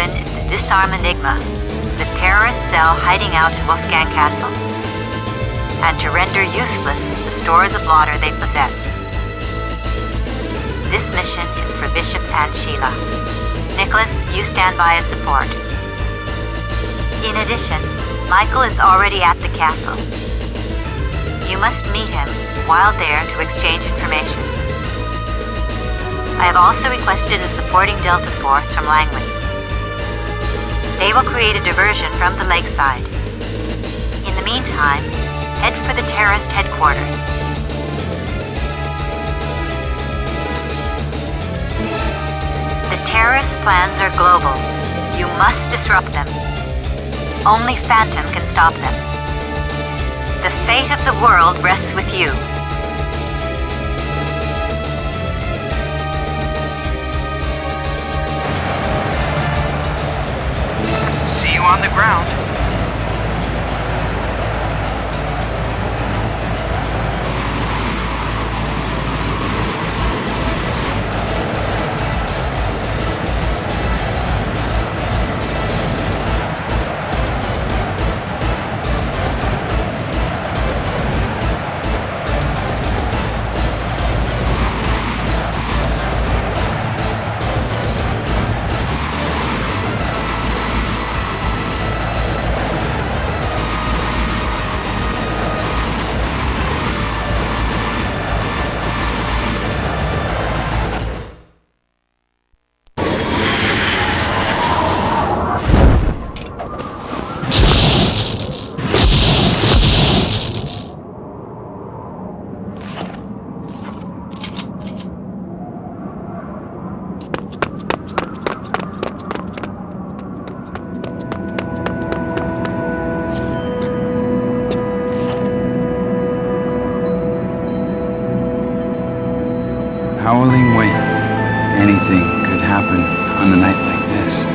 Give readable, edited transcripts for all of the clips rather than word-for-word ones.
mission is to disarm Enigma, the terrorist cell hiding out in Wolfgang Castle, and to render useless the stores of lauder they possess. This mission is for Bishop and Sheila. Nicklaus, you stand by as support. In addition, Michael is already at the castle. You must meet him while there to exchange information. I have also requested a supporting Delta force from Langley. They will create a diversion from the lakeside. In the meantime, head for the terrorist headquarters. The terrorist plans are global. You must disrupt them. Only Phantom can stop them. The fate of the world rests with you. See you on the ground. Howling wind. Anything could happen on a night like this.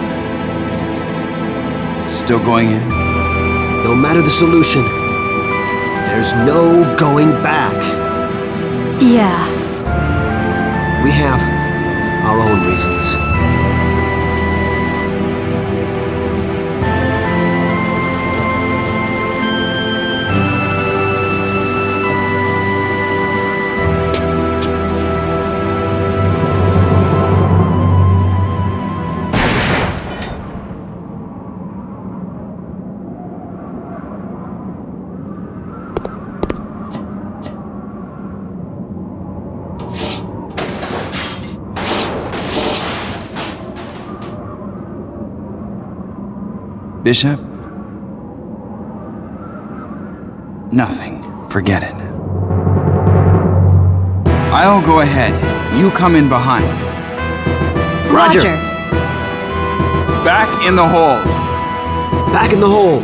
Still going in? No matter the solution, there's no going back. Yeah. We have our own reasons. Bishop? Nothing. Forget it. I'll go ahead. You come in behind. Roger. Back in the hole. Back in the hole.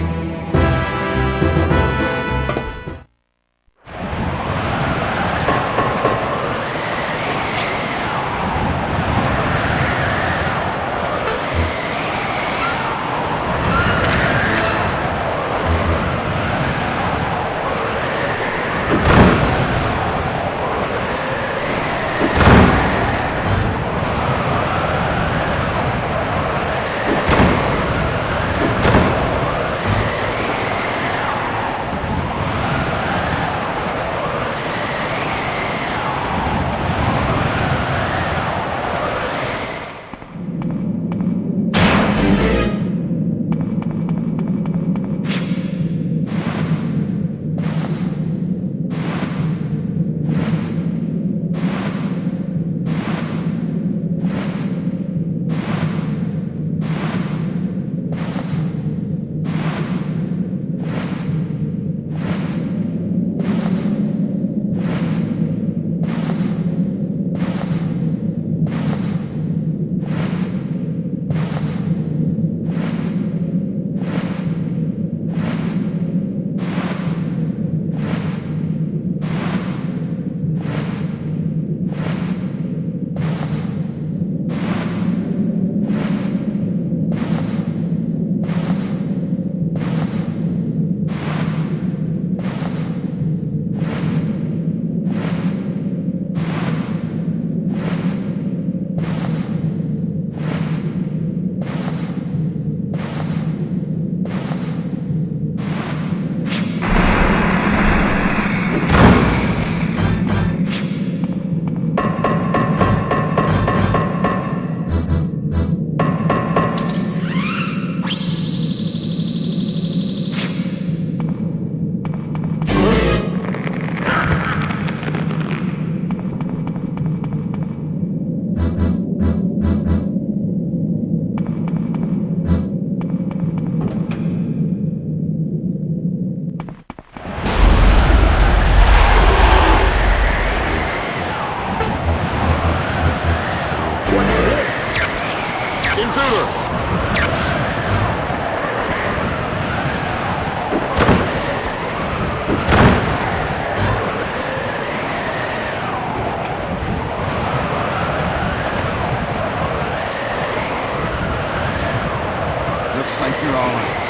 Looks like you're all right.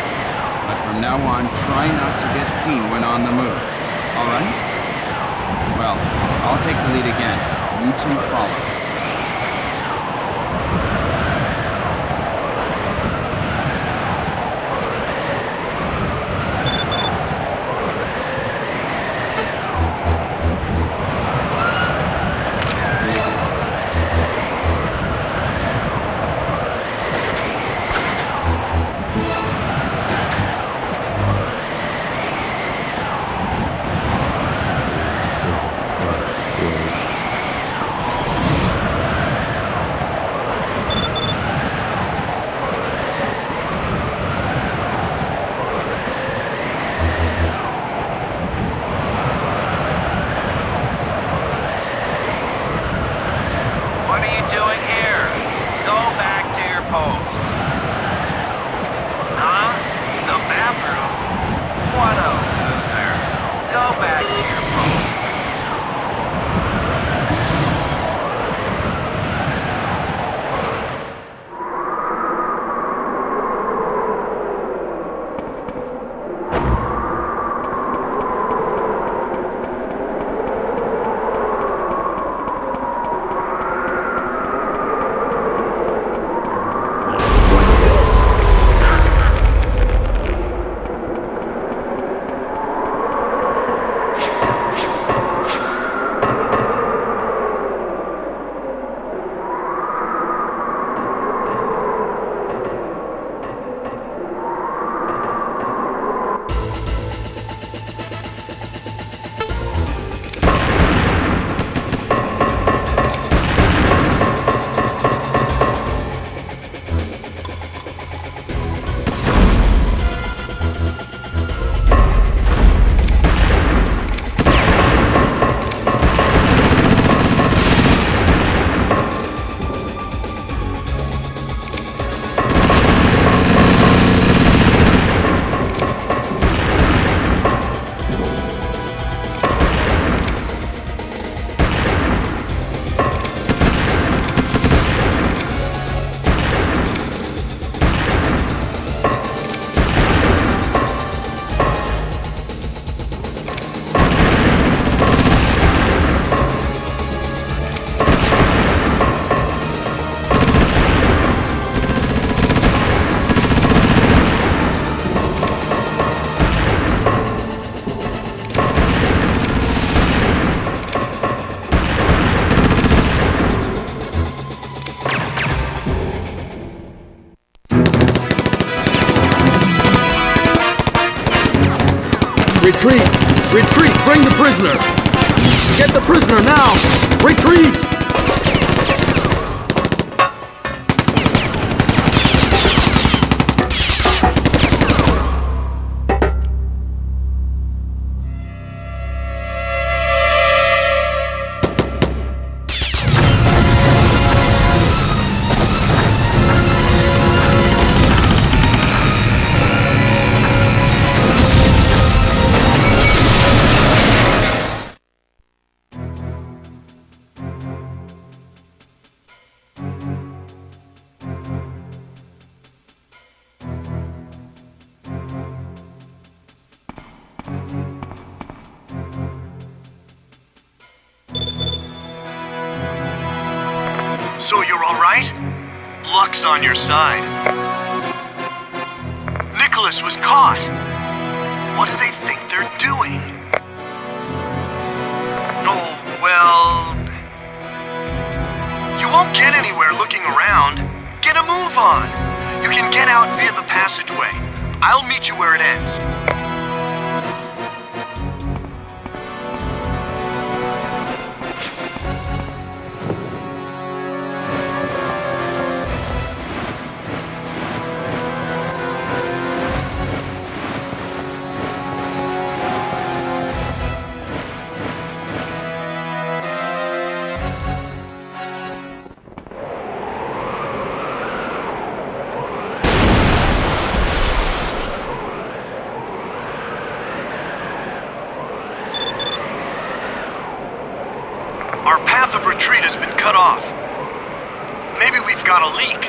But from now on, try not to get seen when on the move. All right? Well, I'll take the lead again. You two follow. Retreat! Retreat! Bring the prisoner! Get the prisoner now! Retreat! So you're all right? Luck's on your side. Nicklaus was caught. What do they think they're doing? Oh, well... You won't get anywhere looking around. Get a move on. You can get out via the passageway. I'll meet you where it ends. Our path of retreat has been cut off. Maybe we've got a leak.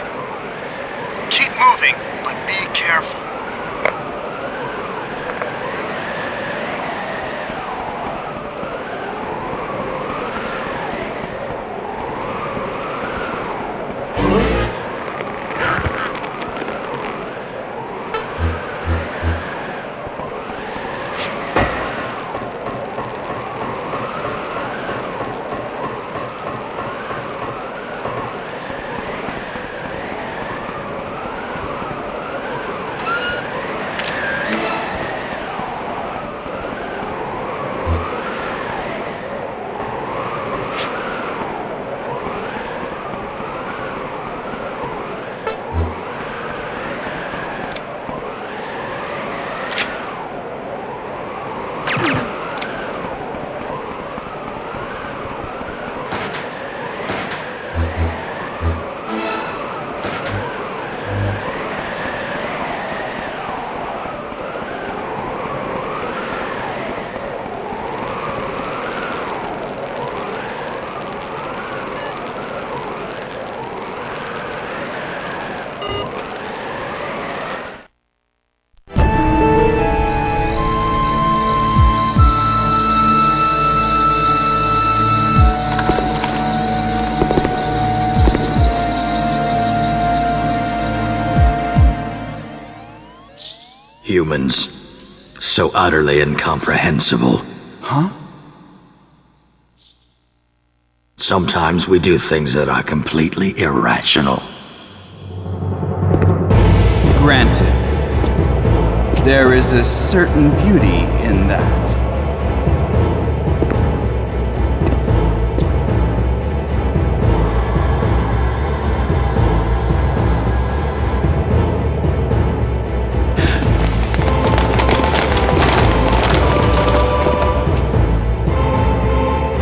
Keep moving, but be Humans. So utterly incomprehensible. Huh? Sometimes we do things that are completely irrational. Granted. There is a certain beauty in that.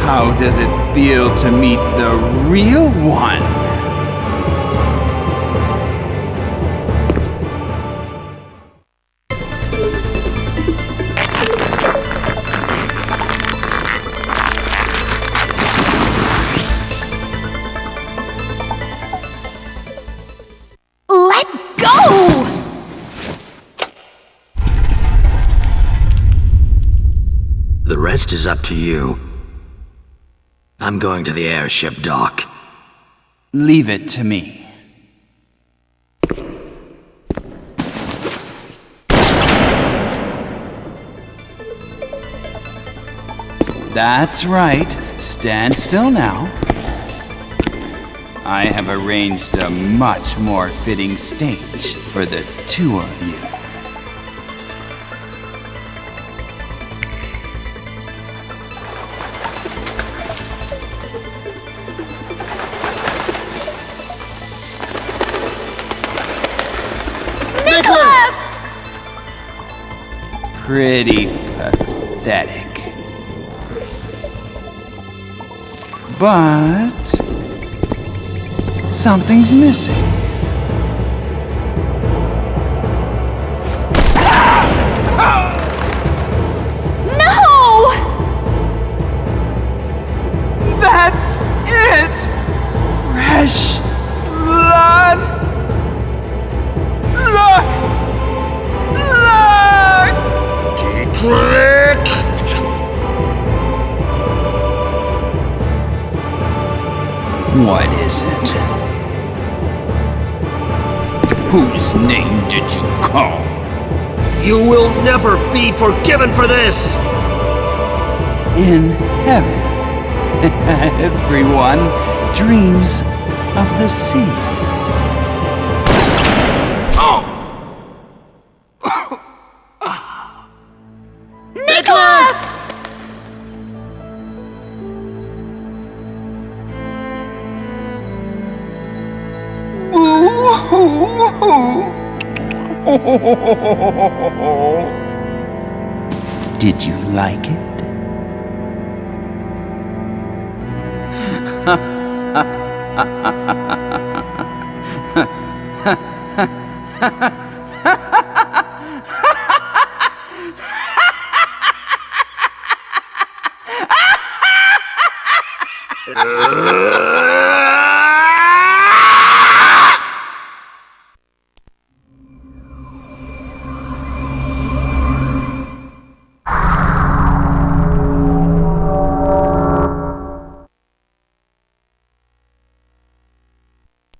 How does it feel to meet the real one? Let go! The rest is up to you. I'm going to the airship dock. Leave it to me. That's right. Stand still now. I have arranged a much more fitting stage for the two of you. Nicklaus! Pretty pathetic. But something's missing. No! That's it! Fresh blood! Look! Look! Secret! What is it? Whose name did you call? You will never be forgiven for this! In heaven, everyone dreams of the sea. Nicklaus! Did you like it?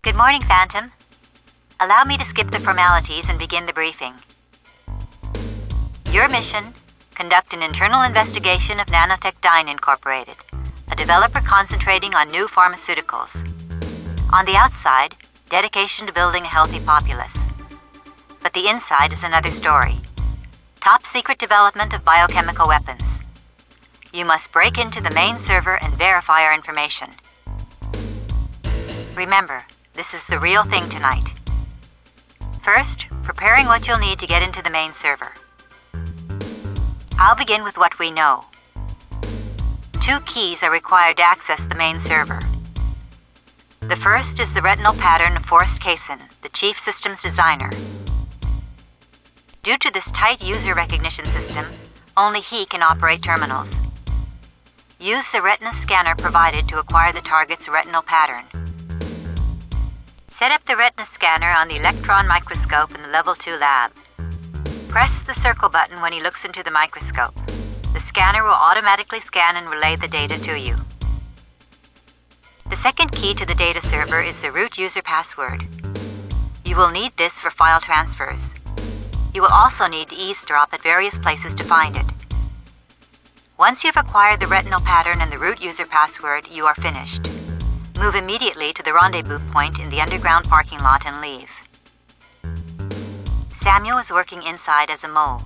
Good morning, Phantom. Allow me to skip the formalities and begin the briefing. Your mission: conduct an internal investigation of Nanotech Dyne Incorporated, a developer concentrating on new pharmaceuticals. On the outside, dedication to building a healthy populace. But the inside is another story. Top secret development of biochemical weapons. You must break into the main server and verify our information. Remember, this is the real thing tonight. First, preparing what you'll need to get into the main server. I'll begin with what we know. 2 keys are required to access the main server. The first is the retinal pattern of Dr.Cason, the chief systems designer. Due to this tight user recognition system, only he can operate terminals. Use the retina scanner provided to acquire the target's retinal pattern. Set up the retina scanner on the electron microscope in the Level 2 lab. Press the circle button when he looks into the microscope. The scanner will automatically scan and relay the data to you. The second key to the data server is the root user password. You will need this for file transfers. You will also need to eavesdrop at various places to find it. Once you have acquired the retinal pattern and the root user password, you are finished. Move immediately to the rendezvous point in the underground parking lot and leave. Samuel is working inside as a mole.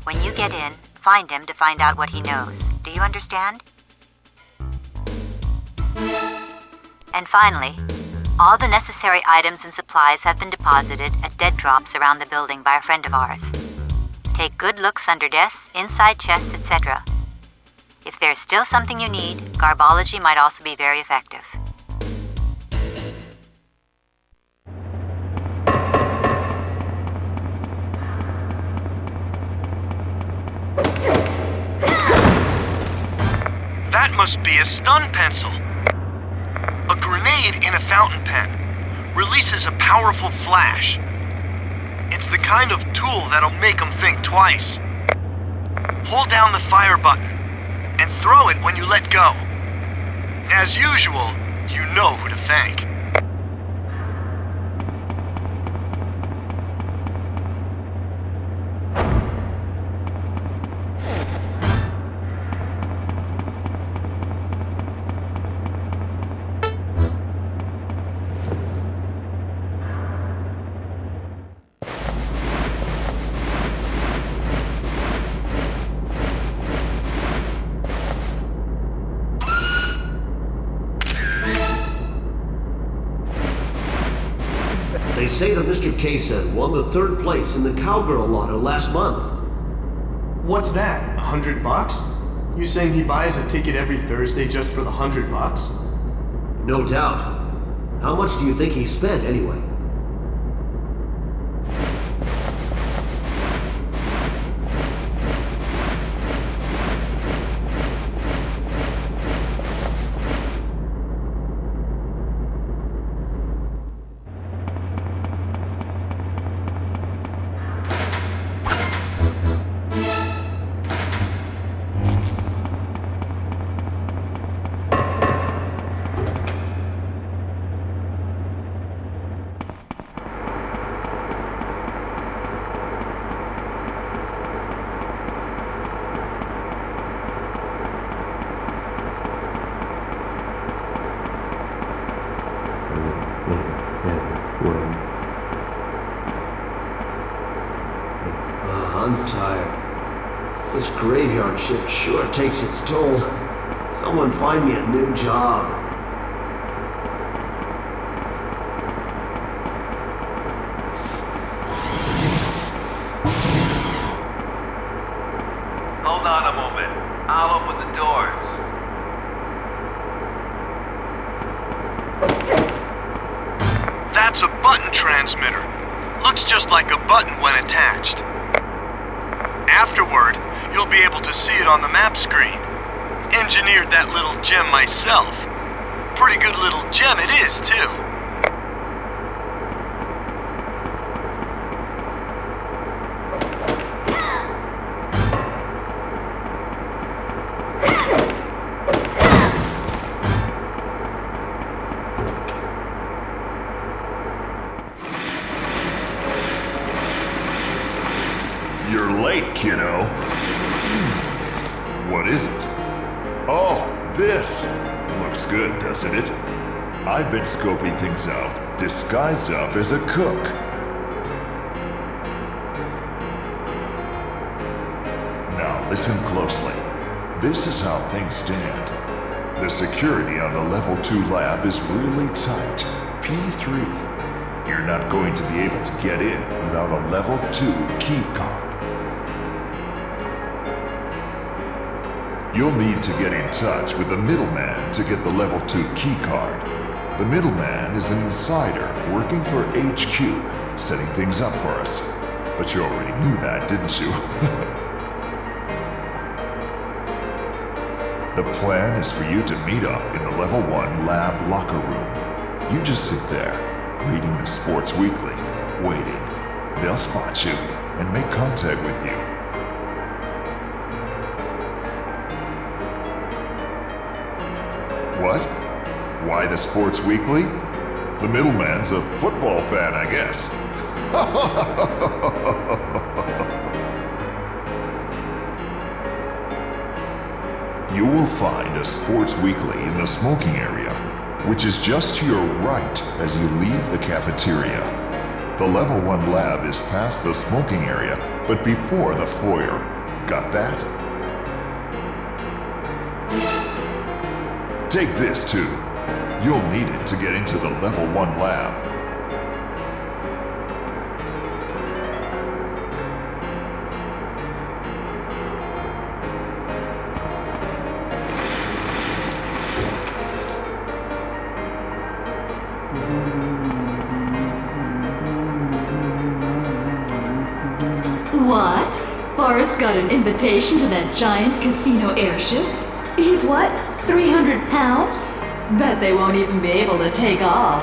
When you get in, find him to find out what he knows. Do you understand? And finally, all the necessary items and supplies have been deposited at dead drops around the building by a friend of ours. Take good looks under desks, inside chests, etc. If there's still something you need, garbology might also be very effective. That must be a stun pencil. A grenade in a fountain pen releases a powerful flash. It's the kind of tool that'll make them think twice. Hold down the fire button and throw it when you let go. As usual, you know who to thank. They say that Mr. Cason won the 3rd place in the Cowgirl Lotto last month. What's that? $100? You saying he buys a ticket every Thursday just for the $100? No doubt. How much do you think he spent anyway? I'm tired. This graveyard shift sure takes its toll. Someone find me a new job. Hold on a moment. I'll open the doors. That's a button transmitter. Looks just like a button when attached. Afterward, you'll be able to see it on the map screen. Engineered that little gem myself. Pretty good little gem it is, too. You're late, kiddo. What is it? Oh, this! Looks good, doesn't it? I've been scoping things out, disguised up as a cook. Now listen closely. This is how things stand. The security on the level 2 lab is really tight. P3. You're not going to be able to get in without a level 2 key card. You'll need to get in touch with the middleman to get the level 2 key card. The middleman is an insider working for HQ, setting things up for us. But you already knew that, didn't you? The plan is for you to meet up in the level 1 lab locker room. You just sit there, reading the Sports Weekly, waiting. They'll spot you and make contact with you. What? Why the Sports Weekly? The middleman's a football fan, I guess. find a sports weekly in the smoking area, which is just to your right as you leave the cafeteria. The level 1 lab is past the smoking area, but before the foyer. Got that? Take this too. You'll need it to get into the level 1 lab. What? Forrest got an invitation to that giant casino airship? He's what? 300 pounds? Bet they won't even be able to take off.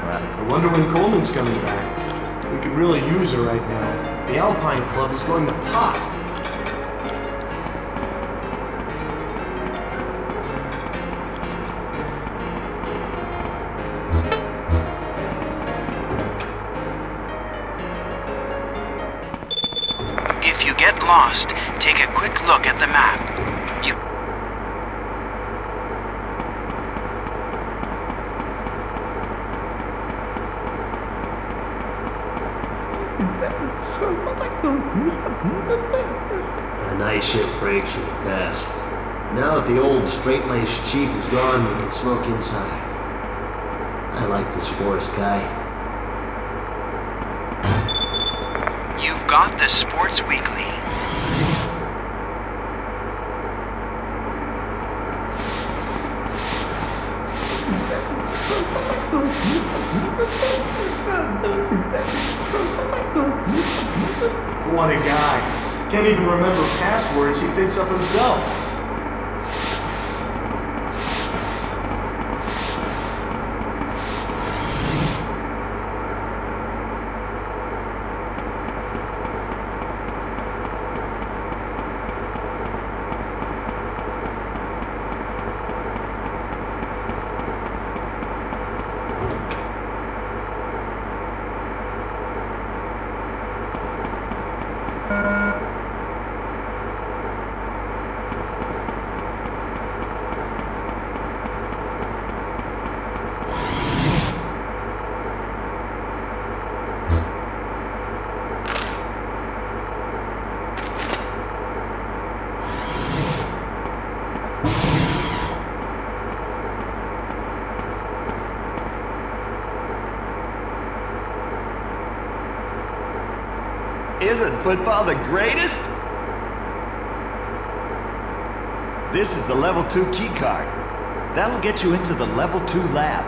I wonder when Coleman's coming back. We could really use her right now. The Alpine Club is going to pot. If you get lost, take a quick look at the map. You A night shift breaks are the best. Now that the old straight-laced chief is gone, we can smoke inside. I like this Forrest guy. You've got the Sports Weekly. What a guy. Can't even remember passwords he thinks up himself. Isn't football the greatest? This is the level 2 key card. That'll get you into the level 2 lab.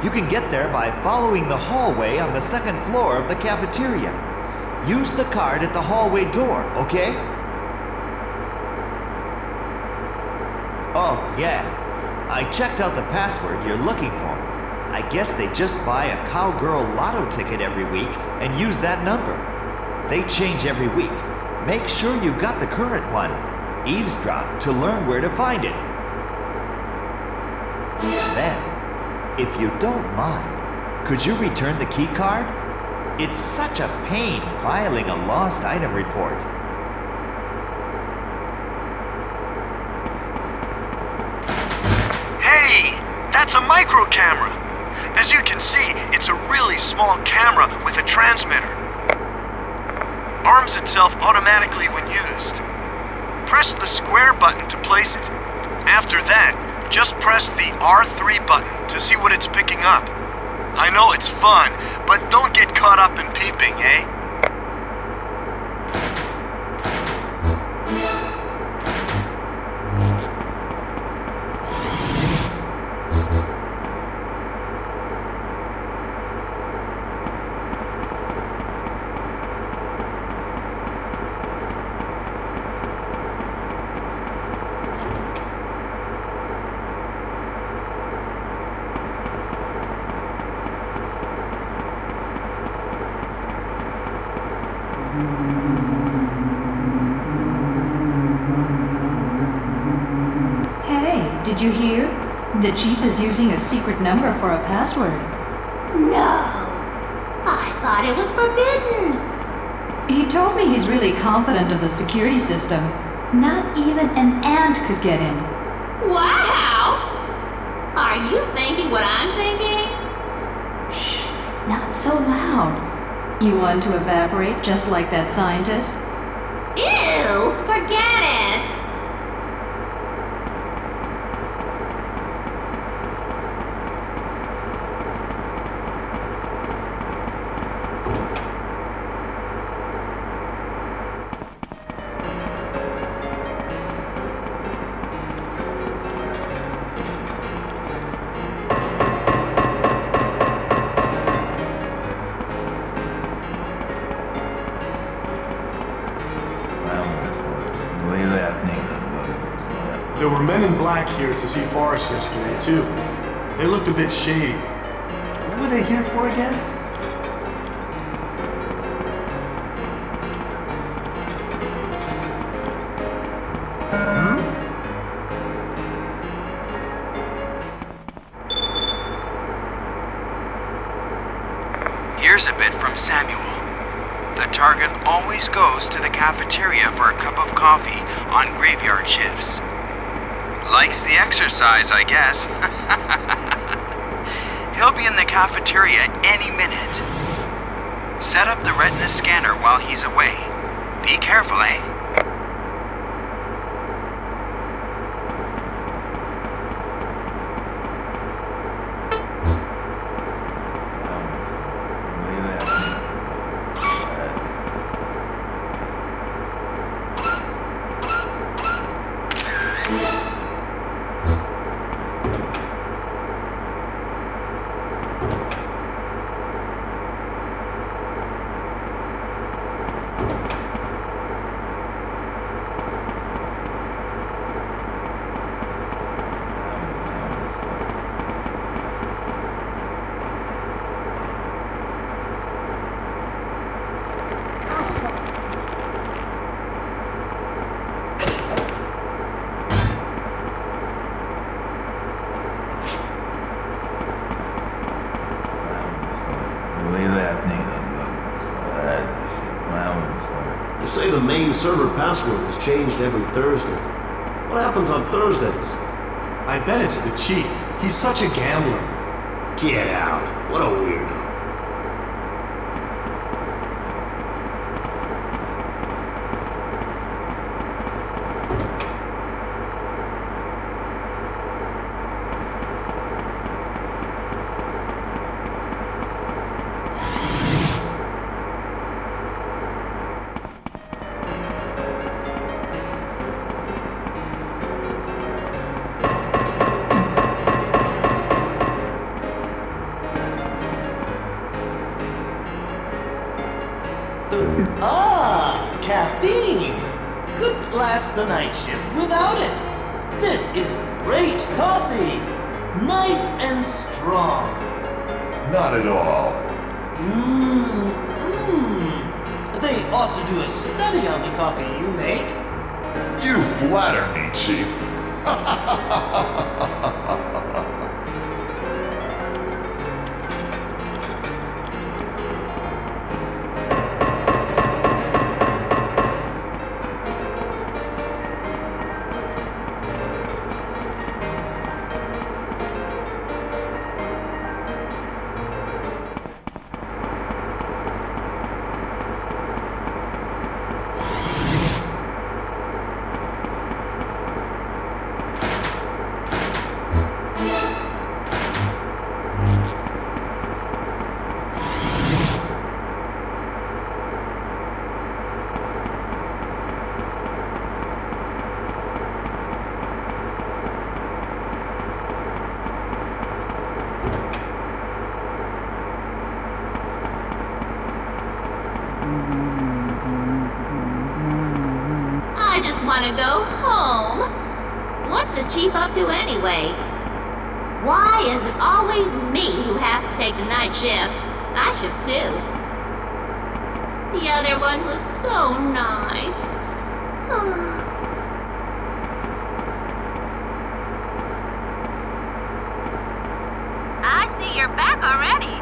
You can get there by following the hallway on the second floor of the cafeteria. Use the card at the hallway door, okay? Oh, yeah. I checked out the password you're looking for. I guess they just buy a cowgirl lotto ticket every week and use that number. They change every week. Make sure you've got the current one. Eavesdrop to learn where to find it. Then, if you don't mind, could you return the key card? It's such a pain filing a lost item report. Hey, that's a micro camera. As you can see, it's a really small camera with a transmitter. Arms itself automatically when used. Press the square button to place it. After that, just press the R3 button to see what it's picking up. I know it's fun, but don't get caught up in peeping, eh? Did you hear? The chief is using a secret number for a password. No. thought it was forbidden. He told me he's really confident of the security system. Not even an ant could get in. Wow! Are you thinking what I'm thinking? Shh, not so loud. You want to evaporate just like that scientist? Ew! Forget it! There were men in black here to see Forrest yesterday, too. They looked a bit shady. What were they here for again? Here's a bit from Samuel. The target always goes to the cafeteria for a cup of coffee on graveyard shifts. Likes the exercise, I guess. He'll be in the cafeteria any minute. Set up the retina scanner while he's away. Be careful, eh? They say the main server password is changed every Thursday. What happens on Thursdays? I bet it's the chief. He's such a gambler. Get out. What a weirdo. Ah, caffeine! Couldn't last the night shift without it. This is great coffee. Nice and strong. Not at all. They ought to do a study on the coffee you make. You flatter me, Chief. I just want to go home. What's the chief up to anyway? Why is it always me who has to take the night shift? I should sue. The other one was so nice. I see you're back already.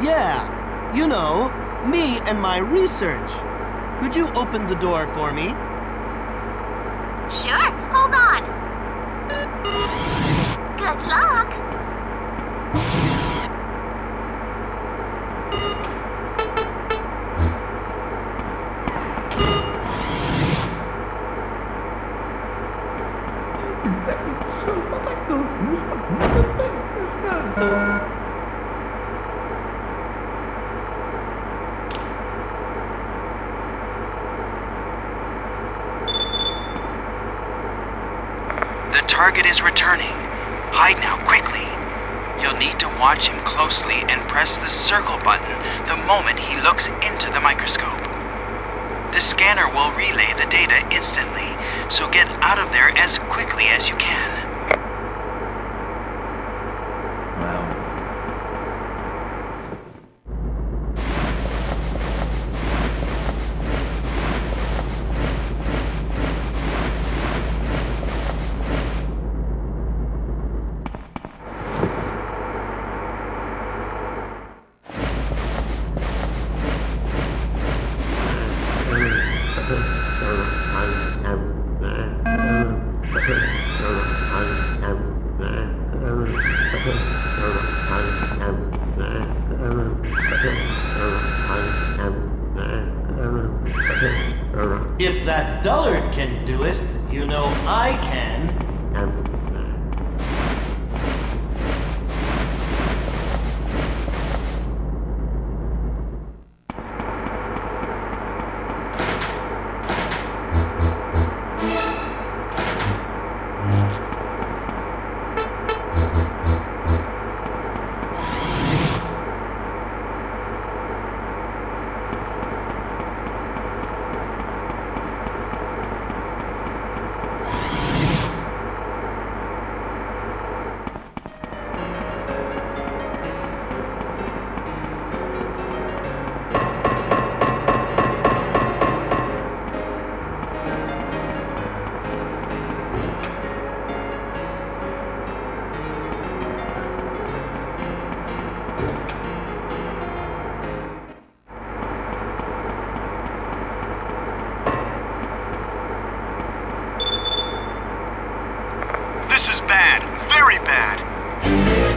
Yeah, you know, me and my research. Could you open the door for me? Sure, hold on. Good luck. The target is returning. Hide now, quickly. You'll need to watch him closely and press the circle button the moment he looks into the microscope. The scanner will relay the data instantly, so get out of there as quickly as you can. If that dullard can do it, you know I can.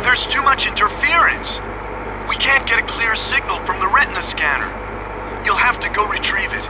There's too much interference. We can't get a clear signal from the retina scanner. You'll have to go retrieve it.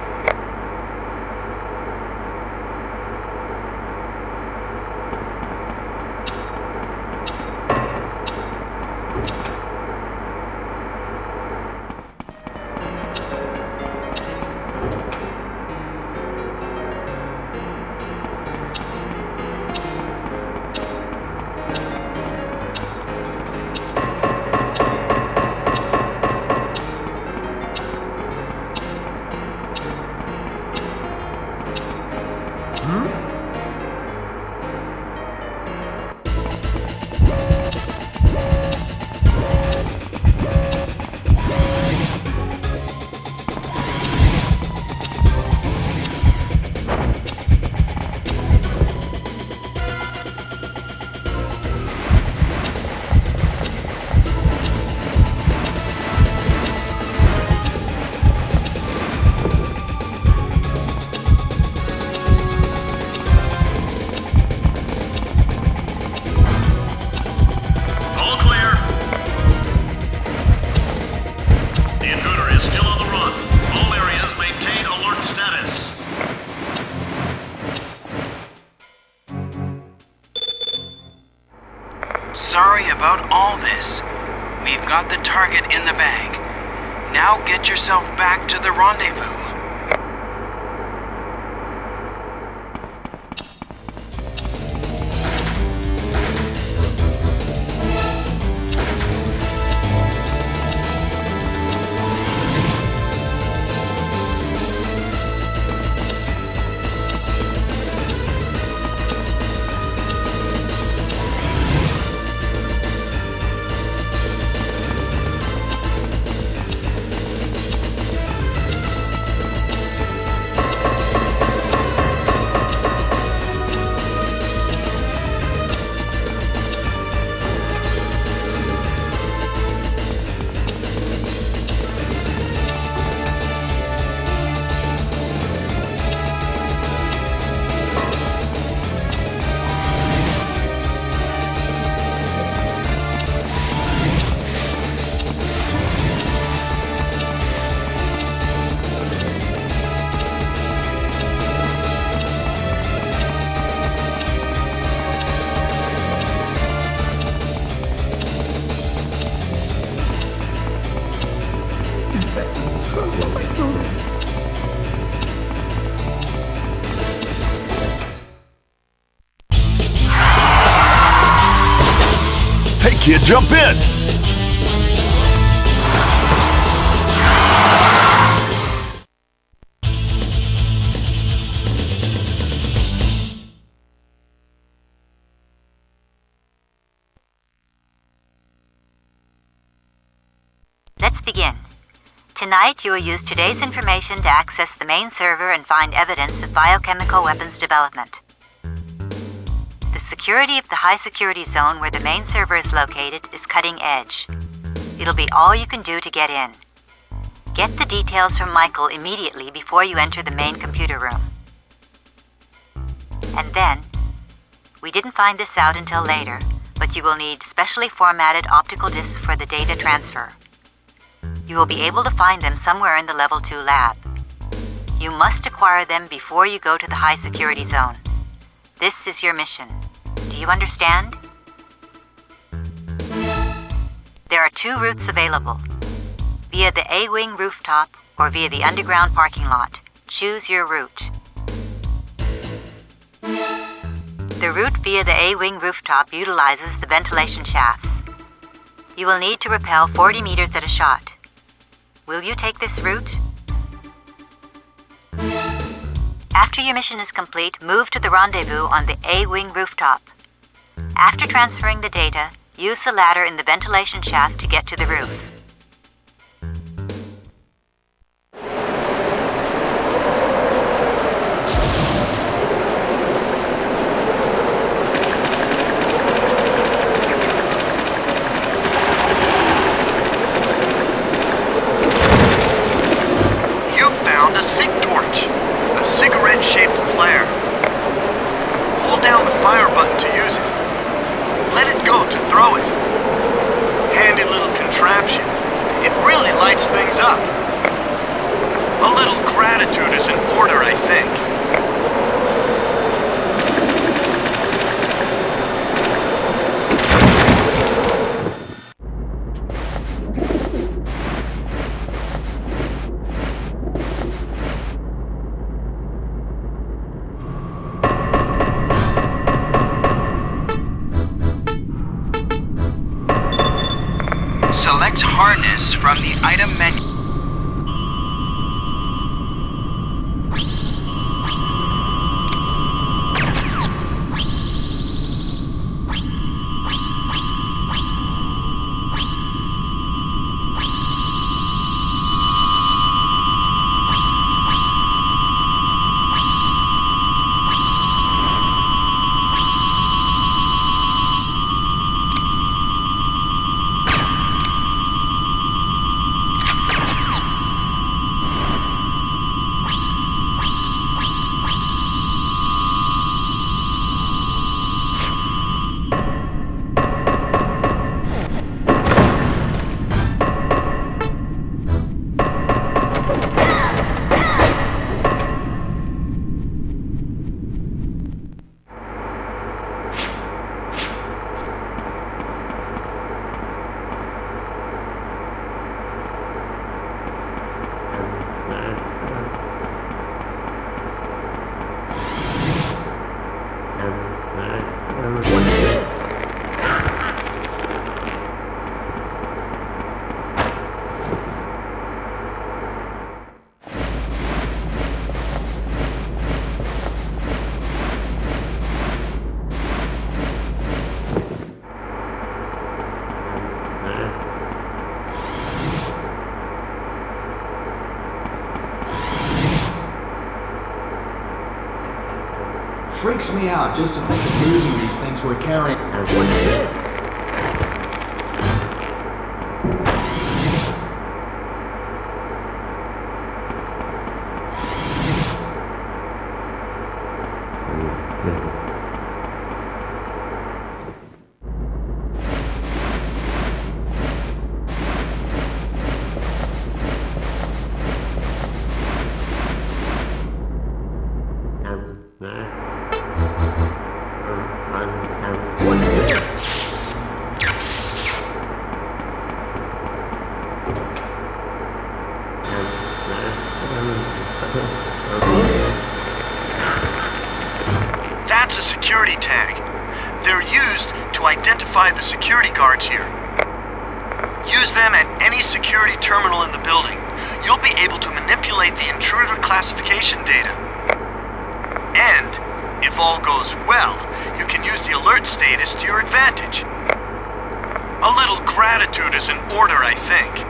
Sorry about all this. We've got the target in the bag. Now get yourself back to the rendezvous. Hey kid, jump in! Let's begin. Tonight, you will use today's information to access the main server and find evidence of biochemical weapons development. The security of the high security zone where the main server is located is cutting edge. It'll be all you can do to get in. Get the details from Michael immediately before you enter the main computer room. And then, we didn't find this out until later, but you will need specially formatted optical discs for the data transfer. You will be able to find them somewhere in the Level 2 lab. You must acquire them before you go to the high security zone. This is your mission. Do you understand? There are 2 routes available. Via the A-wing rooftop or via the underground parking lot. Choose your route. The route via the A-wing rooftop utilizes the ventilation shafts. You will need to rappel 40 meters at a shot. Will you take this route? After your mission is complete, move to the rendezvous on the A-wing rooftop. After transferring the data, use the ladder in the ventilation shaft to get to the roof. Sig Torch, a cigarette-shaped flare. Hold down the fire button to use it. Let it go to throw it. Handy little contraption. It really lights things up. A little gratitude is in order, I think. Select harness from the item menu. Freaks me out just to think of losing these things we're carrying. That's a security tag. They're used to to identify the security guards here. Use them at any security terminal in the building. You'll be able to manipulate the intruder classification data. And, if all goes well, you can use the alert status to your advantage. A little gratitude is in order, I think.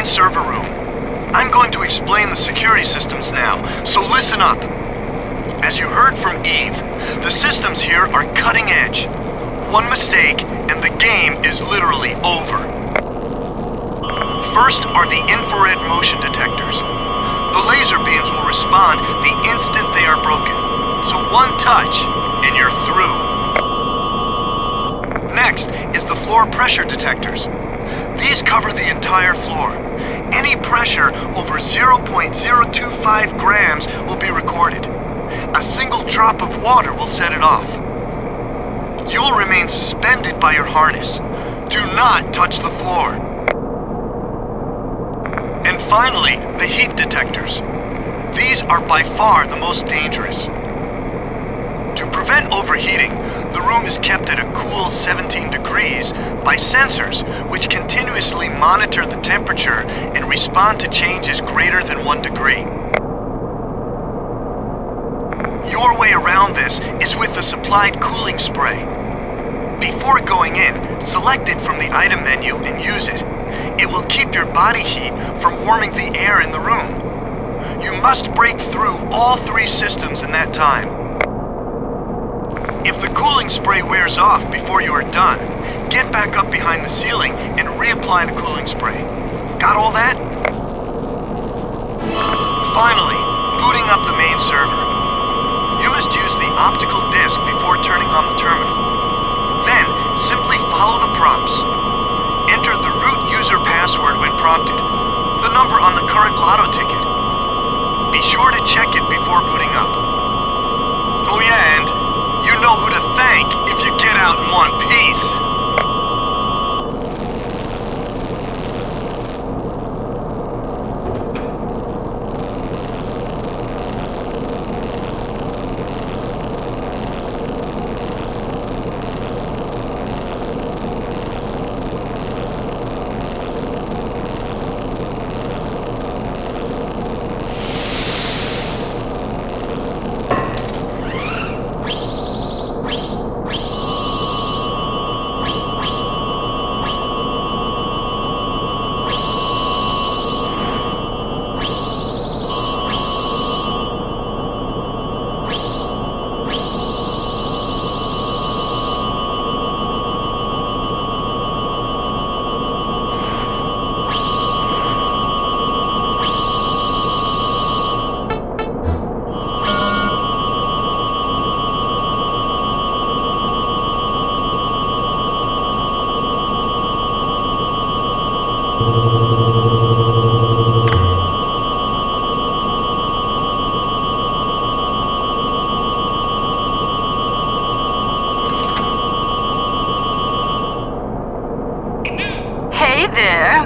Server room. I'm going to explain the security systems now, so listen up. As you heard from Eve, the systems here are cutting edge. One mistake, and the game is literally over. First are the infrared motion detectors. The laser beams will respond the instant they are broken, so one touch, and you're through. Next is the floor pressure detectors. These cover the entire floor. Any pressure over 0.025 grams will be recorded. A single drop of water will set it off. You'll remain suspended by your harness. Do not touch the floor. And finally, the heat detectors. These are by far the most dangerous. To prevent overheating, the room is kept at a cool 17 degrees by sensors which continuously monitor the temperature and respond to changes greater than 1 degree. Your way around this is with the supplied cooling spray. Before going in, select it from the item menu and use it. It will keep your body heat from warming the air in the room. You must break through all 3 systems in that time. If the cooling spray wears off before you are done, get back up behind the ceiling and reapply the cooling spray. Got all that? Finally, booting up the main server. You must use the optical disc before turning on the terminal. Then, simply follow the prompts. Enter the root user password when prompted, the number on the current lotto ticket. Be sure to check it before booting up. Oh yeah, and you know who to thank if you get out in one piece.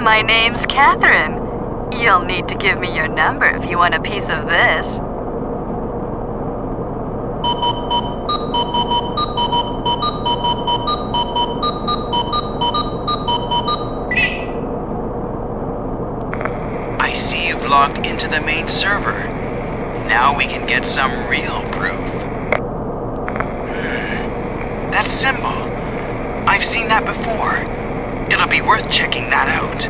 My name's Catherine. You'll need to give me your number if you want a piece of this. logged into the main server. Now we can get some real proof. That symbol. I've seen that before. It'll be worth checking that out.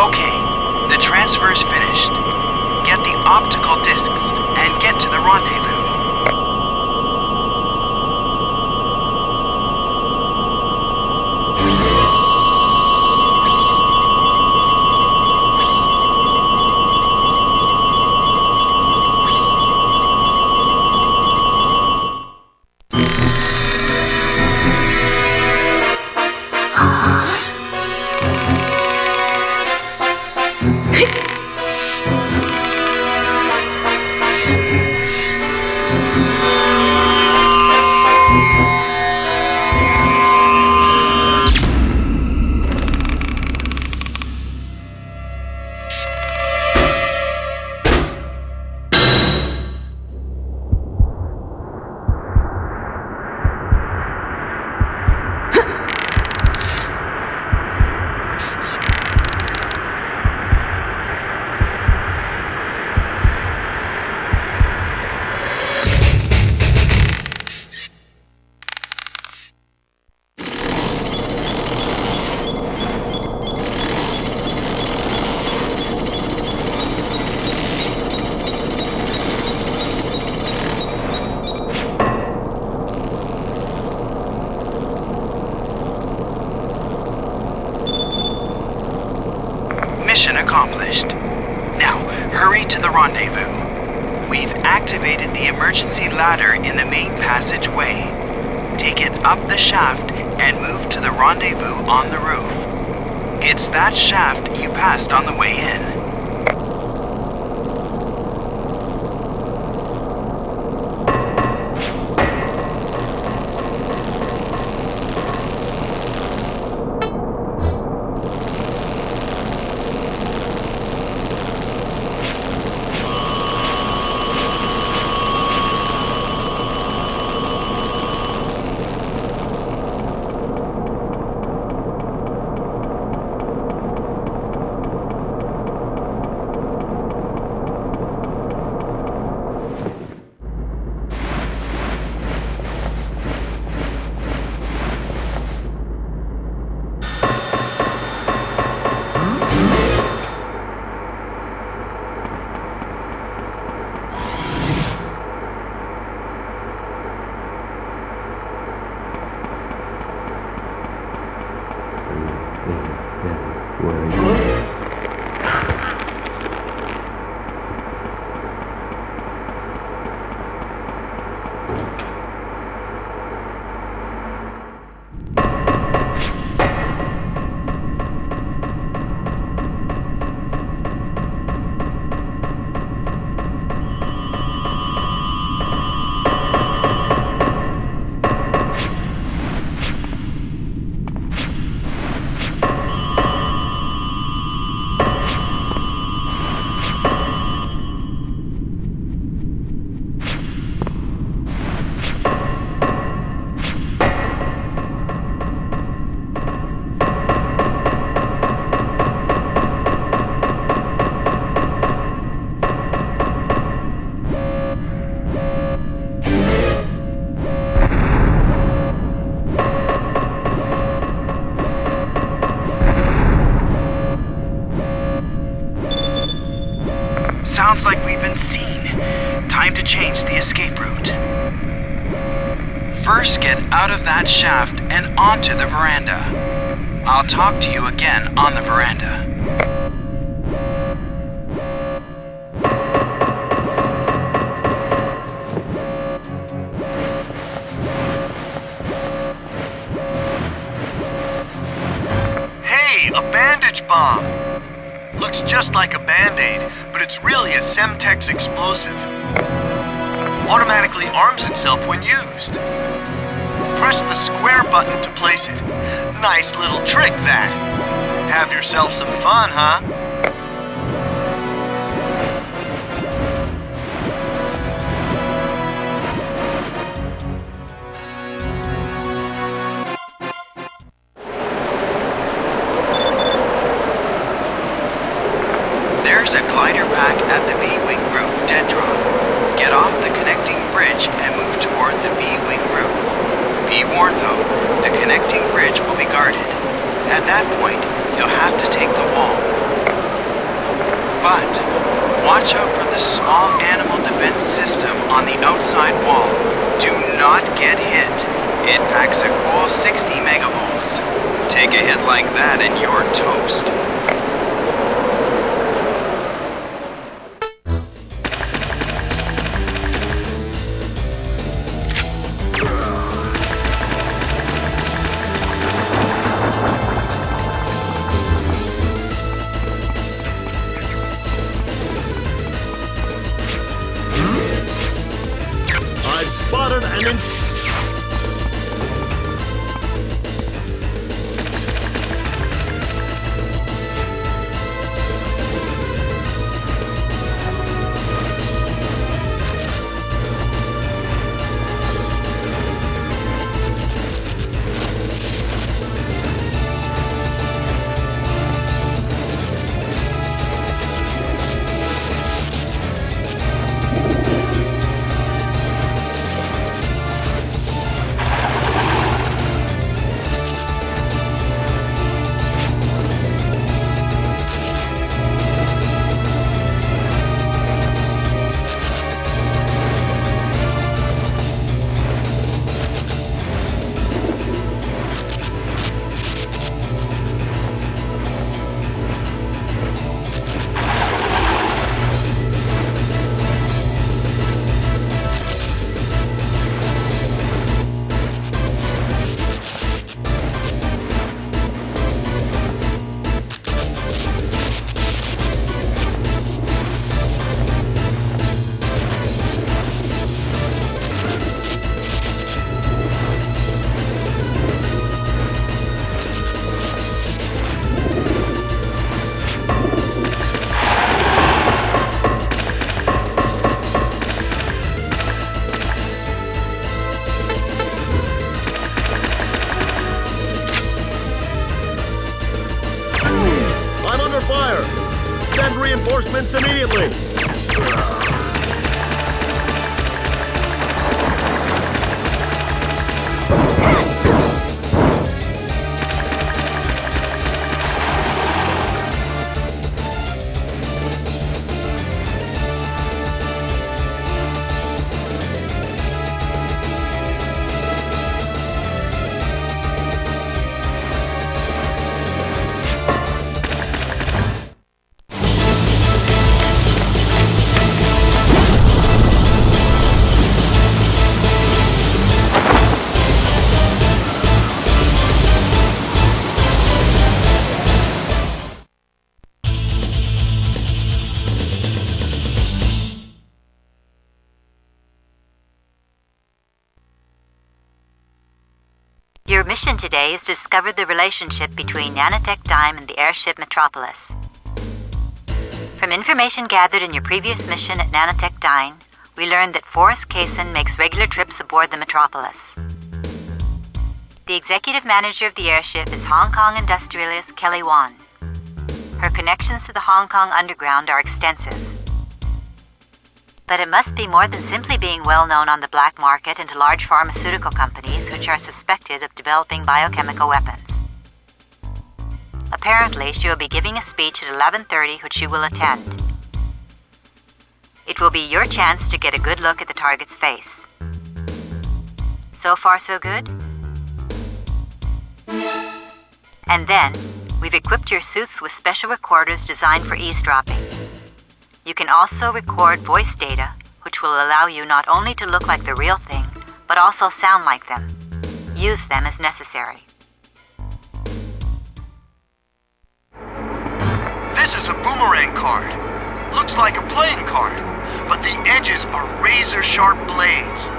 Okay, the transfer's finished. Get the optical discs and get to the rendezvous. Mission accomplished. Now, hurry to the rendezvous. We've activated the emergency ladder in the main passageway. Take it up the shaft and move to the rendezvous on the roof. It's that shaft you passed on the way in. Sounds like we've been seen. Time to change the escape route. First, get out of that shaft and onto the veranda. I'll talk to you again on the veranda. Hey, a bandage bomb! Looks just like a Band-Aid, but it's really a Semtex explosive. Automatically arms itself when used. Press the square button to place it. Nice little trick, that. Have yourself some fun, huh? There's a glider pack at the B-wing roof dead drop. Get off the connecting bridge and move toward the B-wing roof. Be warned though, the connecting bridge will be guarded. At that point, you'll have to take the wall. But watch out for the small animal defense system on the outside wall. Do not get hit. It packs a cool 60 megavolts. Take a hit like that and you're toast. I've spotted an reinforcements immediately! Your mission today is to discover the relationship between Nanotech Dime and the airship Metropolis. From information gathered in your previous mission at Nanotech Dime, we learned that Dr.Cason makes regular trips aboard the Metropolis. The executive manager of the airship is Hong Kong industrialist Kelly Won. Her connections to the Hong Kong underground are extensive. But it must be more than simply being well known on the black market and to large pharmaceutical companies which are suspected of developing biochemical weapons. Apparently, she will be giving a speech at 11:30 which you will attend. It will be your chance to get a good look at the target's face. So far, so good? And then, we've equipped your suits with special recorders designed for eavesdropping. You can also record voice data, which will allow you not only to look like the real thing, but also sound like them. Use them as necessary. This is a boomerang card. Looks like a playing card, but the edges are razor-sharp blades.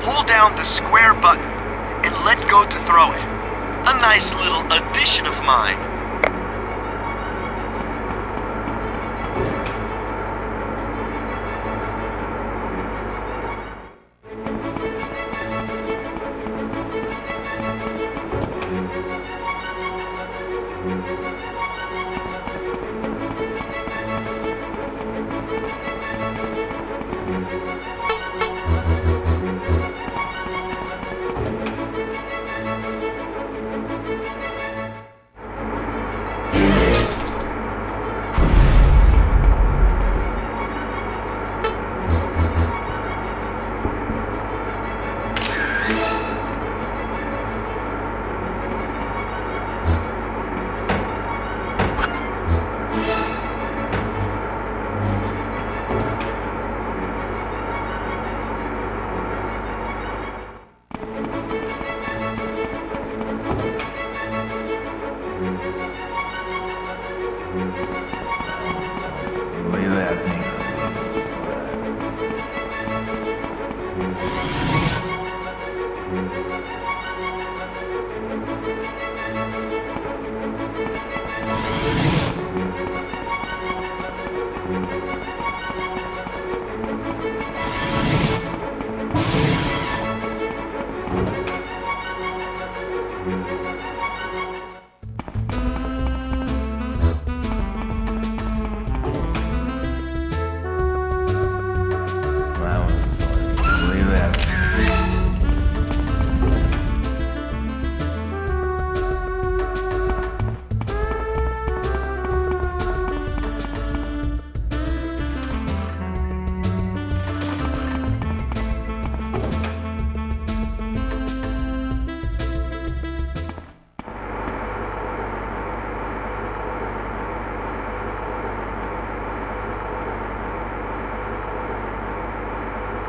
Hold down the square button and let go to throw it. A nice little addition of mine.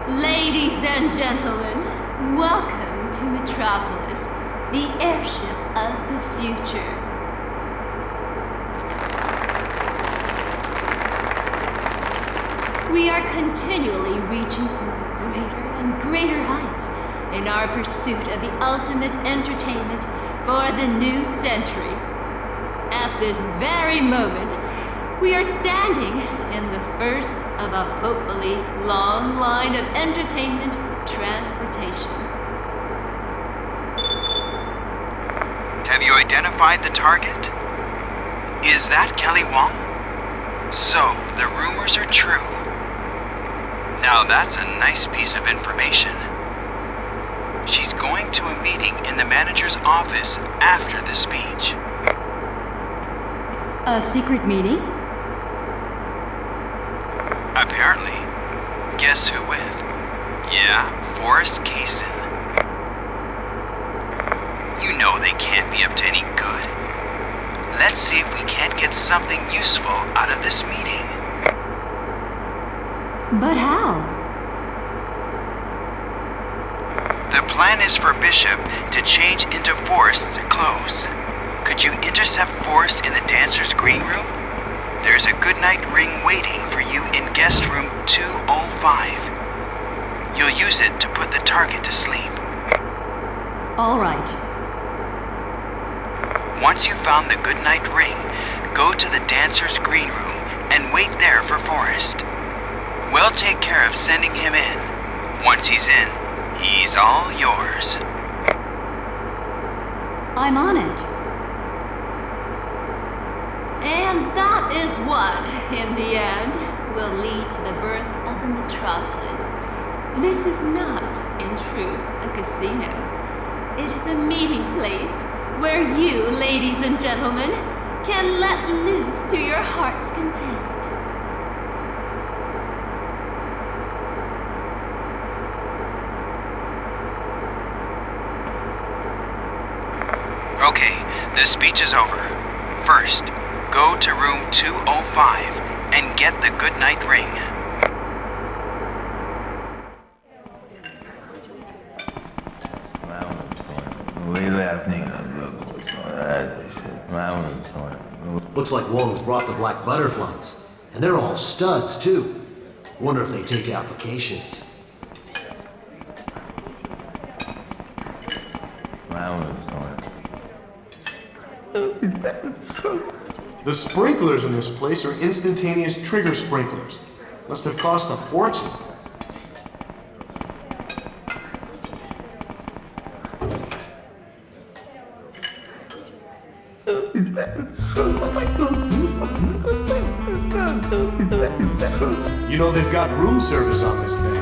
Ladies and gentlemen, welcome to Metropolis, the airship of the future. We are continually reaching for greater and greater heights in our pursuit of the ultimate entertainment for the new century. At this very moment, we are standing in the first of a hopefully long line of entertainment transportation. Have you identified the target? Is that Kelly Wong? So, the rumors are true. Now that's a nice piece of information. She's going to a meeting in the manager's office after the speech. A secret meeting? Apparently. Guess who with? Yeah, Forrest-Cason. You know they can't be up to any good. Let's see if we can't get something useful out of this meeting. But how? The plan is for Bishop to change into Forrest's clothes. Could you intercept Forrest in the dancer's green room? There's a goodnight ring waiting for you in guest room 205. You'll use it to put the target to sleep. All right. Once you've found the goodnight ring, go to the dancer's green room and wait there for Forrest. We'll take care of sending him in. Once he's in, he's all yours. I'm on it. And that is what, in the end, will lead to the birth of the Metropolis. This is not, in truth, a casino. It is a meeting place where you, ladies and gentlemen, can let loose to your heart's content. Okay, the speech is over. First, go to room 205 and get the goodnight ring. Looks like Wong's brought the black butterflies. And they're all studs, too. Wonder if they take applications. The sprinklers in this place are instantaneous trigger sprinklers. Must have cost a fortune. You know, they've got room service on this thing.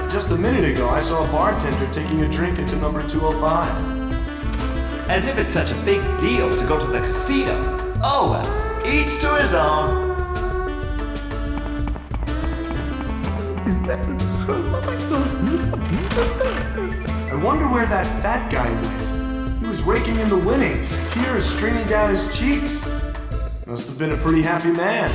Just a minute ago, I saw a bartender taking a drink into number 205. As if it's such a big deal to go to the casino. Oh well, each to his own. I wonder where that fat guy went. He was raking in the winnings, tears streaming down his cheeks. Must have been a pretty happy man.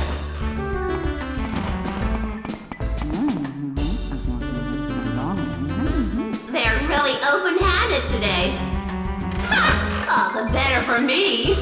They're really open-handed today. All the better for me.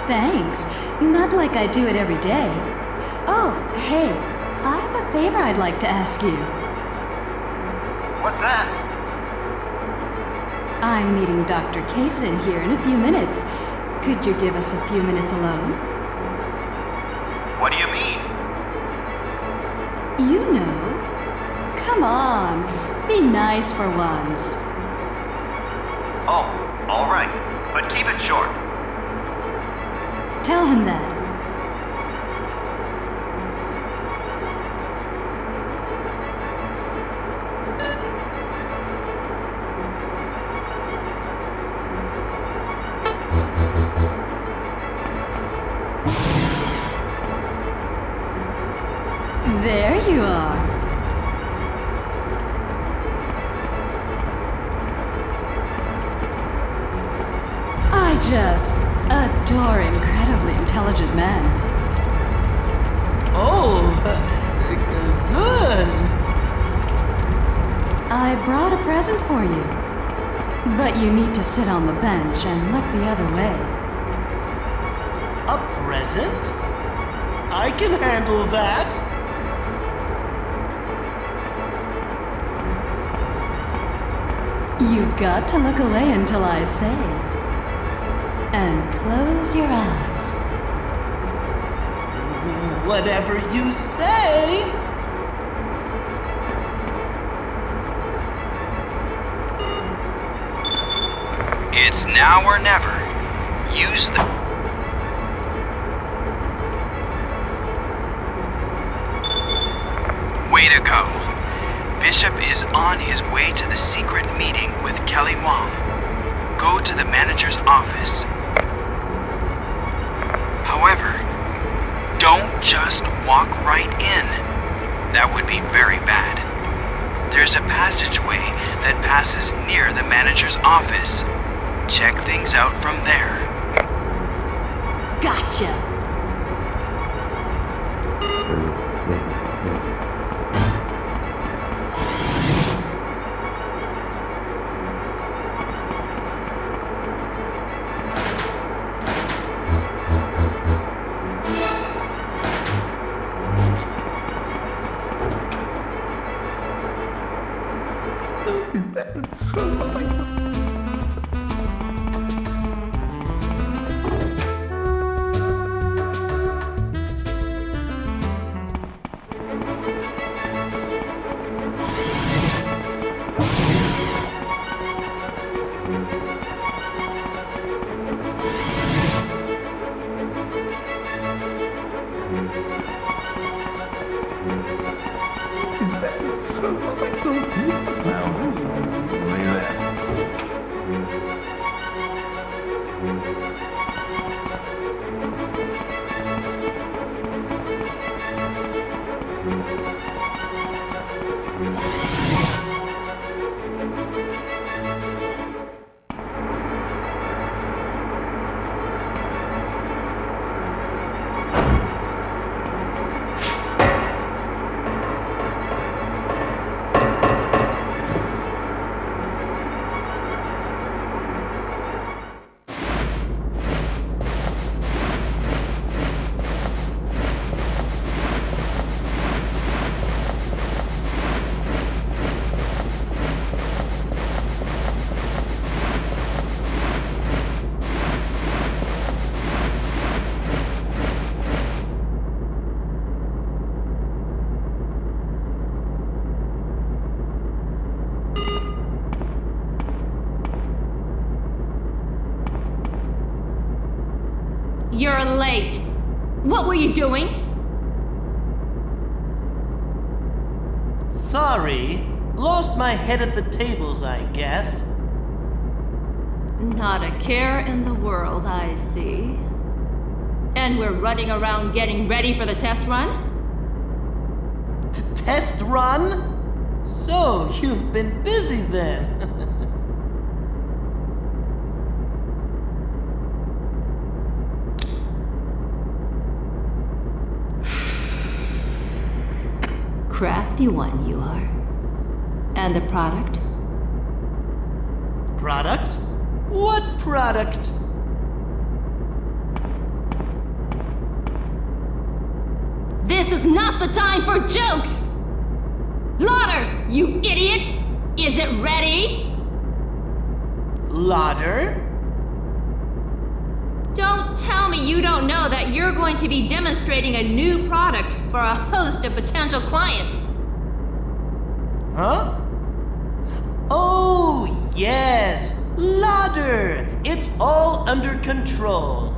Thanks. Not like I do it every day. Oh, hey, I have a favor I'd like to ask you. What's that? I'm meeting Dr.Cason here in a few minutes. Could you give us a few minutes alone? What do you mean? You know. Come on, be nice for once. Oh, all right, but keep it short. Tell him that. There you are. I just adore incredibly intelligent men. Oh, good. I brought a present for you. But you need to sit on the bench and look the other way. A present? I can handle that. You got to look away until I say. And close your eyes. Whatever you say. It's now or never. Use the... Way to go. Bishop is on his way to the secret meeting with Kelly Wong. Go to the manager's office. However, don't just walk right in. That would be very bad. There's a passageway that passes near the manager's office. Check things out from there. Gotcha. You're late. What were you doing? Sorry. Lost my head at the tables, I guess. Not a care in the world, I see. And we're running around getting ready for the test run? Test run? So, you've been busy then. Crafty one you are. And the product? Product? What product? This is not the time for jokes! Lauder, you idiot! Is it ready? Lauder? Don't tell me you don't know that you're going to be demonstrating a new product for a host of potential clients. Huh? Oh, yes! Lauder! It's all under control.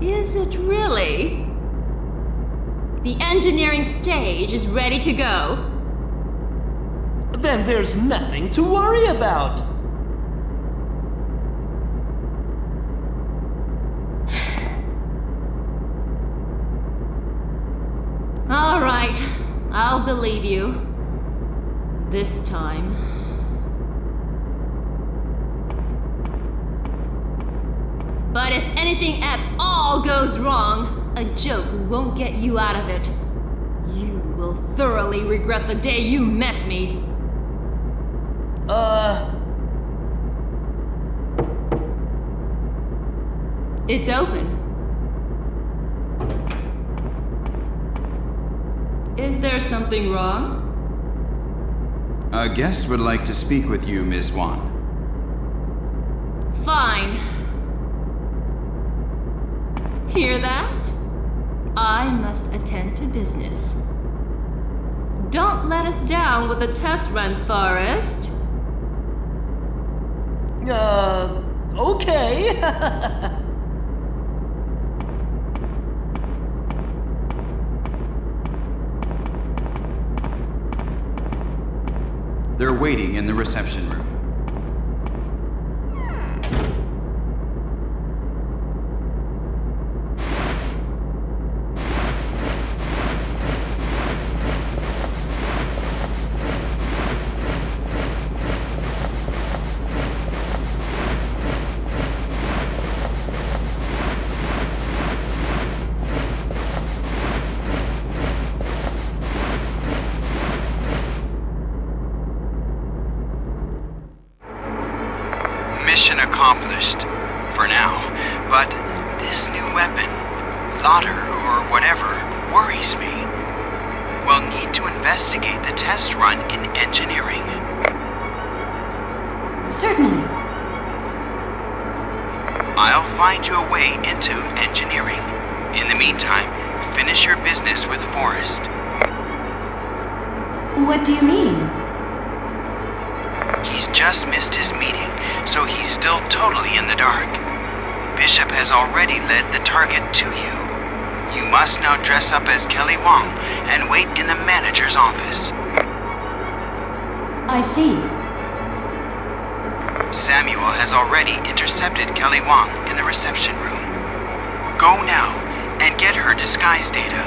Is it really? The engineering stage is ready to go. Then there's nothing to worry about. All right, I'll believe you. This time. But if anything at all goes wrong, a joke won't get you out of it. You will thoroughly regret the day you met me. It's open. Is there something wrong? A guest would like to speak with you, Ms. Wan. Fine. Hear that? I must attend to business. Don't let us down with the test run, Forrest. Okay. They're waiting in the reception room. Mission accomplished, for now, but this new weapon, Lauder or whatever, worries me. We'll need to investigate the test run in engineering. Certainly. I'll find you a way into engineering. In the meantime, finish your business with Forrest. What do you mean? He's just missed his meeting, so he's still totally in the dark. Bishop has already led the target to you. You must now dress up as Kelly Wong and wait in the manager's office. I see. Samuel has already intercepted Kelly Wong in the reception room. Go now and get her disguise data.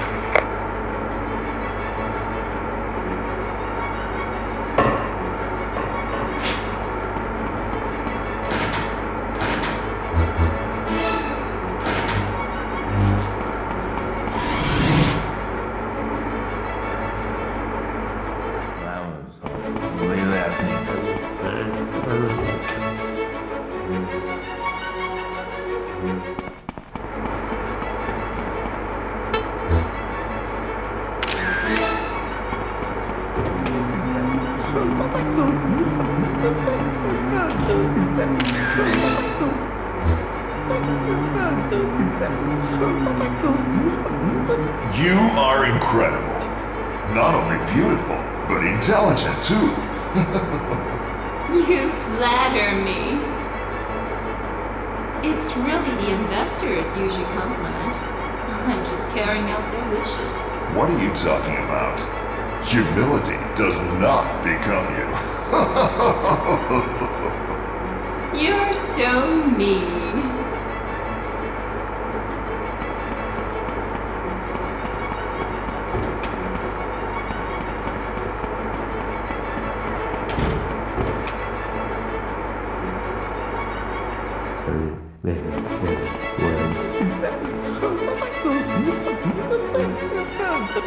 You are incredible. Not only beautiful, but intelligent too. You flatter me. It's really the investors you should compliment. I'm just carrying out their wishes. What are you talking about? Humility does not become you. You're so mean.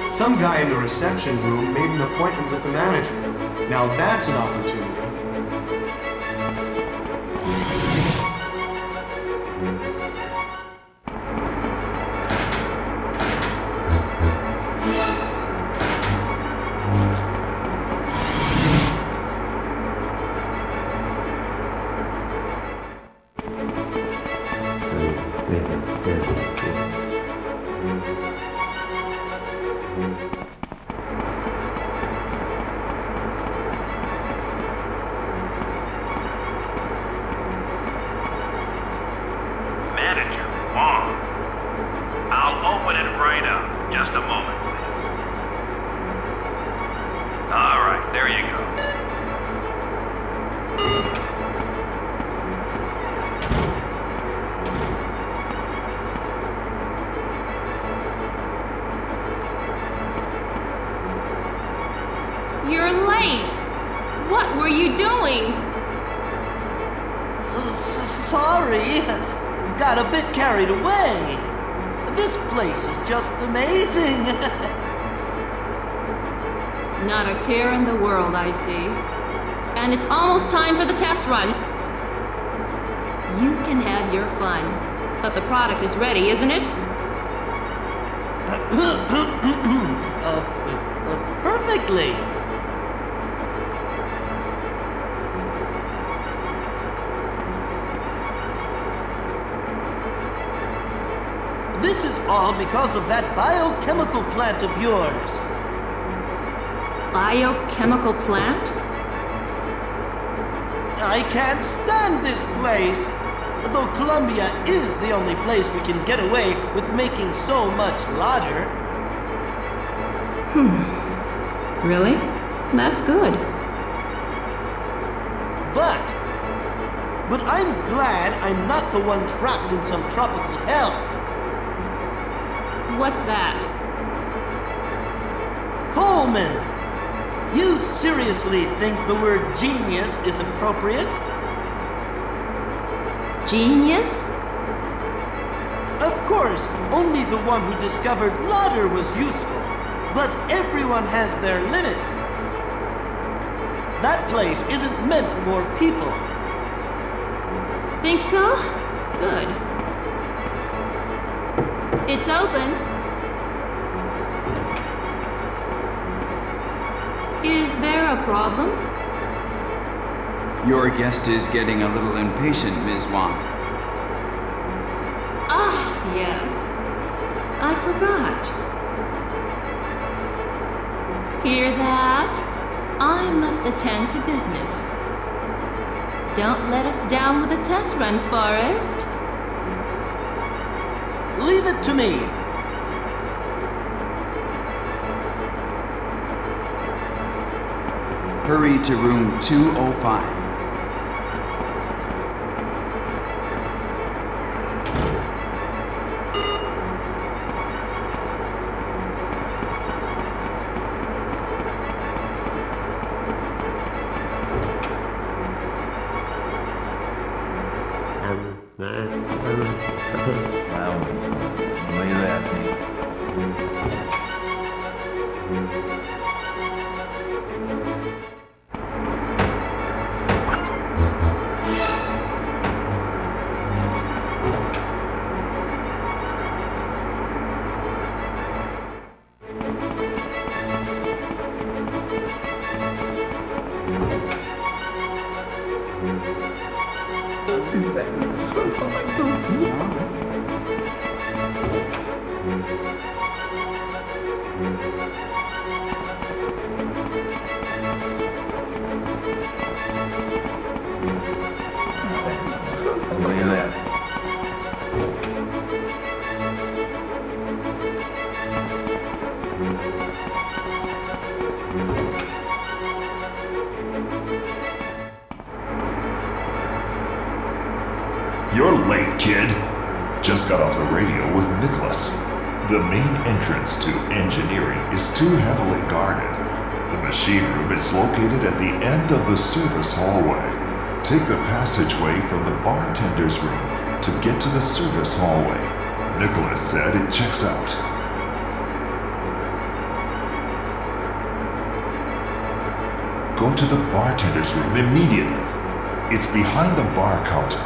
Some guy in the reception room made an appointment with the manager. Now that's an opportunity. You're late. What were you doing? Sorry. Got a bit carried away. This place is just amazing. Not a care in the world, I see. And it's almost time for the test run. You can have your fun, but the product is ready, isn't it? Perfectly. This is all because of that biochemical plant of yours. Biochemical plant? I can't stand this place. Though Columbia is the only place we can get away with making so much lauder. Really? That's good. But I'm glad I'm not the one trapped in some tropical hell. What's that? Coleman! You seriously think the word genius is appropriate? Genius? Of course, only the one who discovered lauder was useful. But everyone has their limits. That place isn't meant for people. Think so? Good. It's open. Is there a problem? Your guest is getting a little impatient, Ms. Wong. Ah, yes. I forgot. Hear that? I must attend to business. Don't let us down with a test run, Forrest. Leave it to me. Hurry to room 205. You're late, kid. Just got off the radio with Nicklaus. The main entrance to engineering is too heavily guarded. The machine room is located at the end of the service hallway. Take the passageway from the bartender's room to get to the service hallway. Nicklaus said it checks out. Go to the bartender's room immediately. It's behind the bar counter.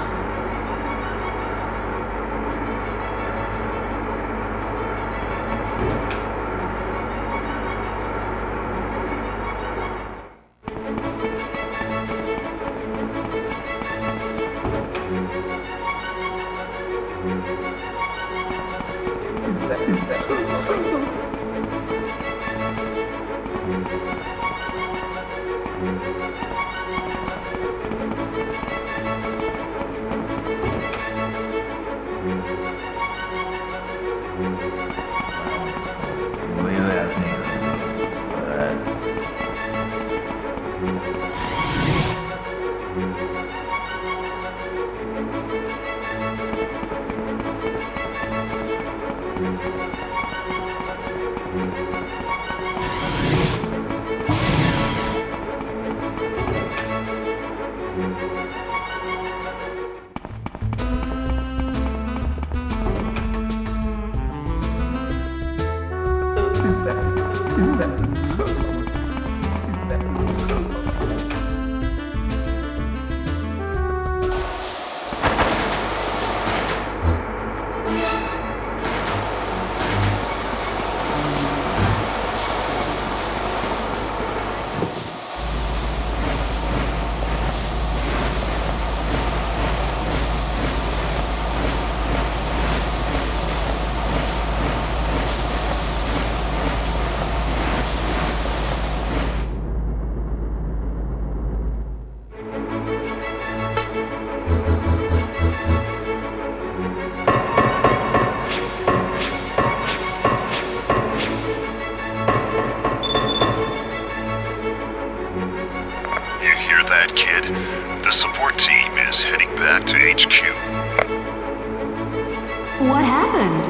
What happened?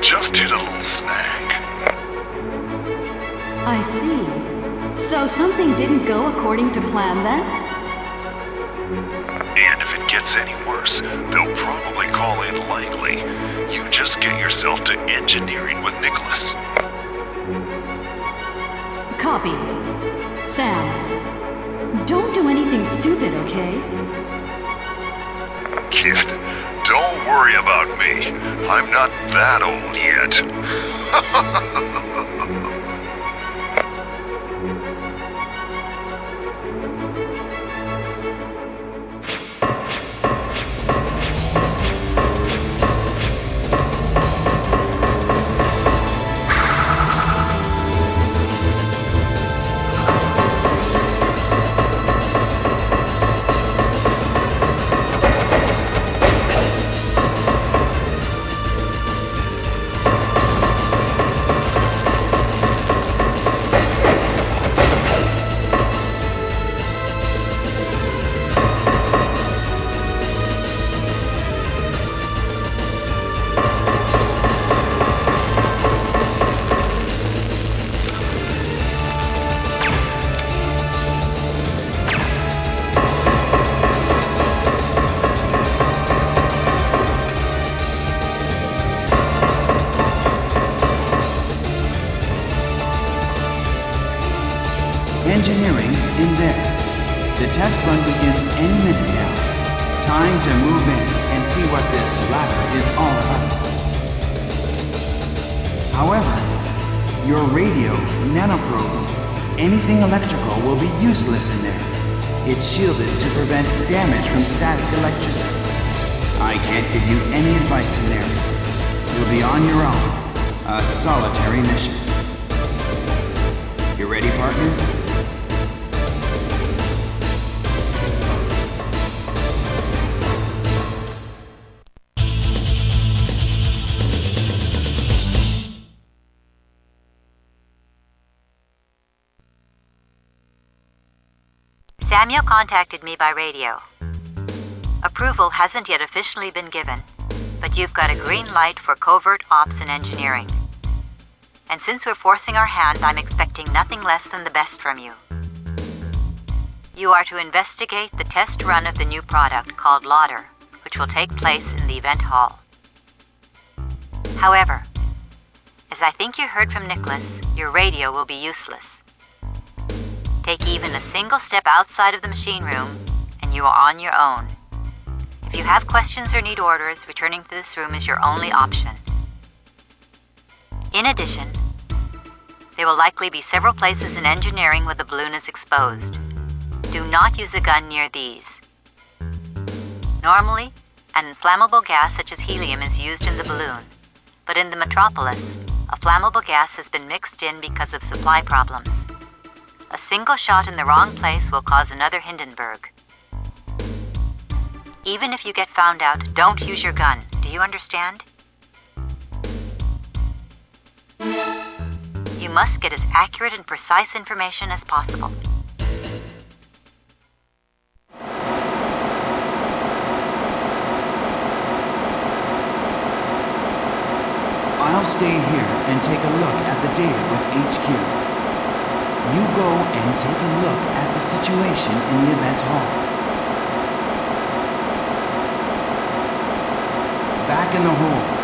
Just hit a little snag. I see. So something didn't go according to plan then? And if it gets any worse, they'll probably call in Langley. You just get yourself to engineering with Nicklaus. Copy. Sam, don't do anything stupid, okay? Kid, don't worry about me. I'm not that old yet. Engineering's in there. The test run begins any minute now. Time to move in and see what this ladder is all about. However, your radio, nanoprobes, anything electrical will be useless in there. It's shielded to prevent damage from static electricity. I can't give you any advice in there. You'll be on your own. A solitary mission. You ready, partner? Samuel contacted me by radio. Approval hasn't yet officially been given, but you've got a green light for covert ops and engineering. And since we're forcing our hand, I'm expecting nothing less than the best from you. You are to investigate the test run of the new product called Lauder, which will take place in the event hall. However, as I think you heard from Nicklaus, your radio will be useless. Take even a single step outside of the machine room, and you are on your own. If you have questions or need orders, returning to this room is your only option. In addition, there will likely be several places in engineering where the balloon is exposed. Do not use a gun near these. Normally, an inflammable gas such as helium is used in the balloon, but in the metropolis, a flammable gas has been mixed in because of supply problems. A single shot in the wrong place will cause another Hindenburg. Even if you get found out, don't use your gun. Do you understand? You must get as accurate and precise information as possible. I'll stay here and take a look at the data with HQ. You go and take a look at the situation in the event hall. Back in the hole.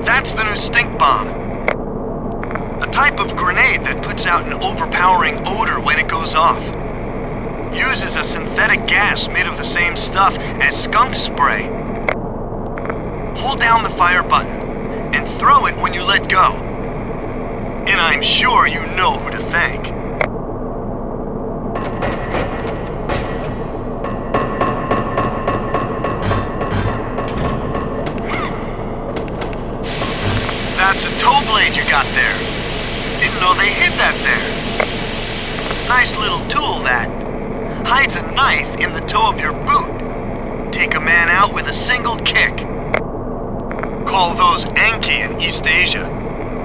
That's the new stink bomb. A type of grenade that puts out an overpowering odor when it goes off. Uses a synthetic gas made of the same stuff as skunk spray. Hold down the fire button and throw it when you let go. And I'm sure you know who to thank. That's a toe blade you got there. Didn't know they hid that there. Nice little tool that. Hides a knife in the toe of your boot. Take a man out with a single kick. Call those Anki in East Asia.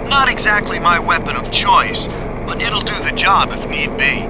Not exactly my weapon of choice, but it'll do the job if need be.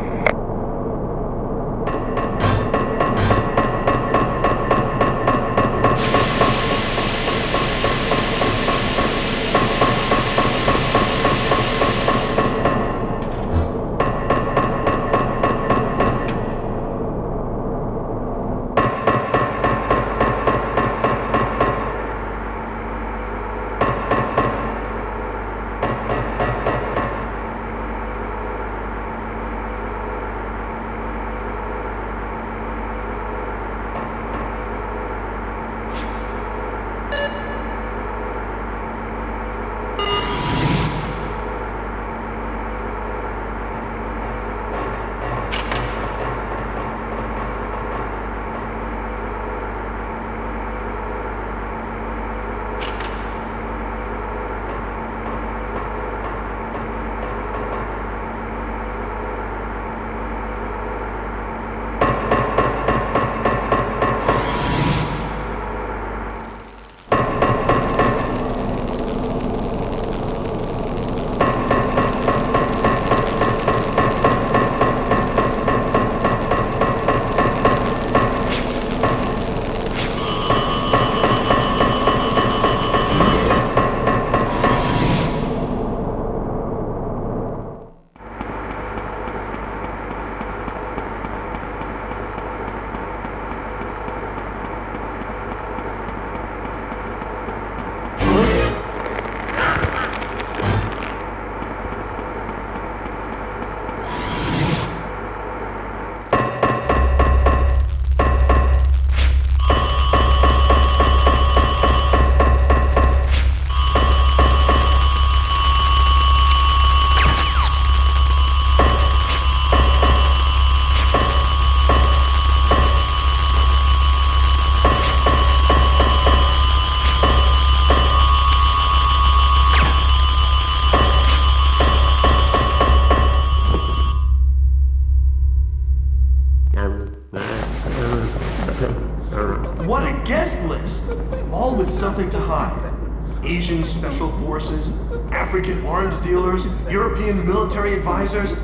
Asian special forces, African arms dealers, European military advisors.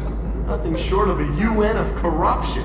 Nothing short of a UN of corruption.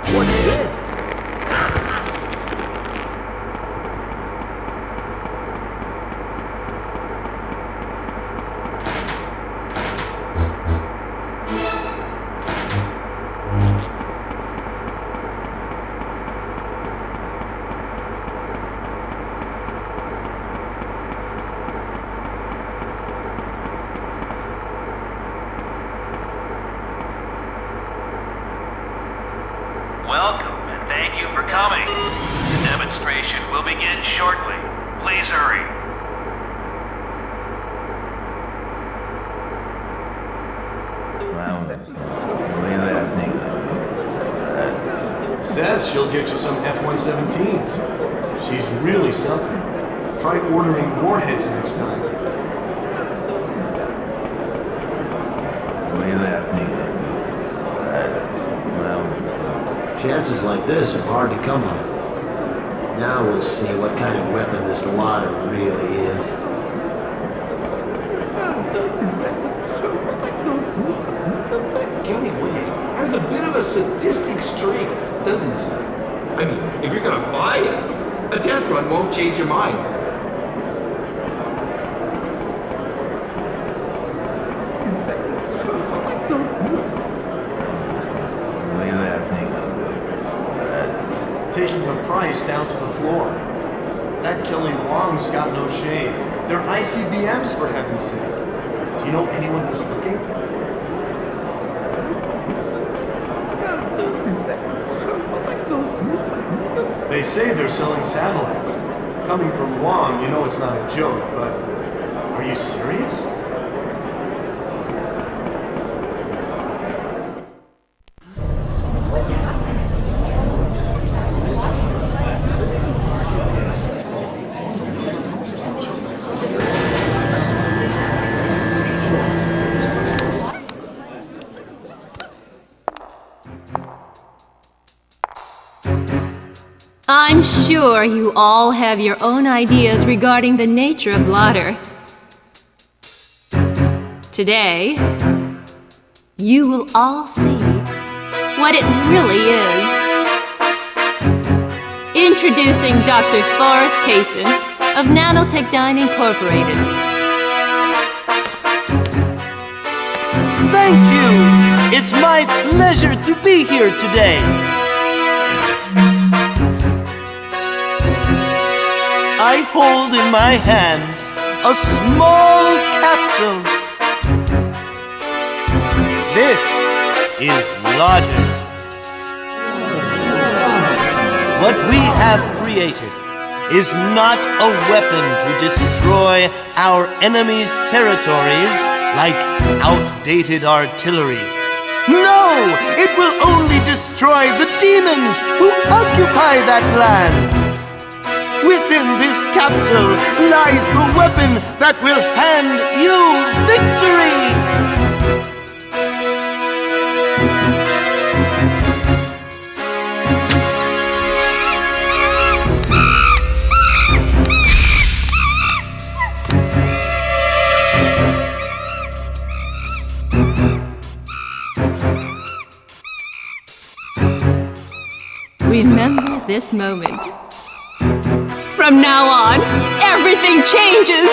What's this? Welcome, and thank you for coming. The demonstration will begin shortly. Please hurry. Says she'll get you some F-117s. She's really something. Try ordering warheads next time. Chances like this are hard to come by. Now we'll see what kind of weapon this Lotter really is. Kelly Wayne has a bit of a sadistic streak, doesn't she? I mean, if you're gonna buy it, a test run won't change your mind. Taking the price down to the floor. That Kelly Wong's got no shame. They're ICBMs, for heaven's sake. Do you know anyone who's looking? They say they're selling satellites. Coming from Wong, you know it's not a joke, but are you serious? I'm sure you all have your own ideas regarding the nature of Lotter. Today, you will all see what it really is. Introducing Dr.Cason of Nanotechdyne Incorporated. Thank you! It's my pleasure to be here today. I hold in my hands a small capsule. This is Lotter. What we have created is not a weapon to destroy our enemy's territories like outdated artillery. No! It will only destroy the demons who occupy that land! Within this capsule lies the weapon that will hand you victory! Remember this moment. From now on, everything changes!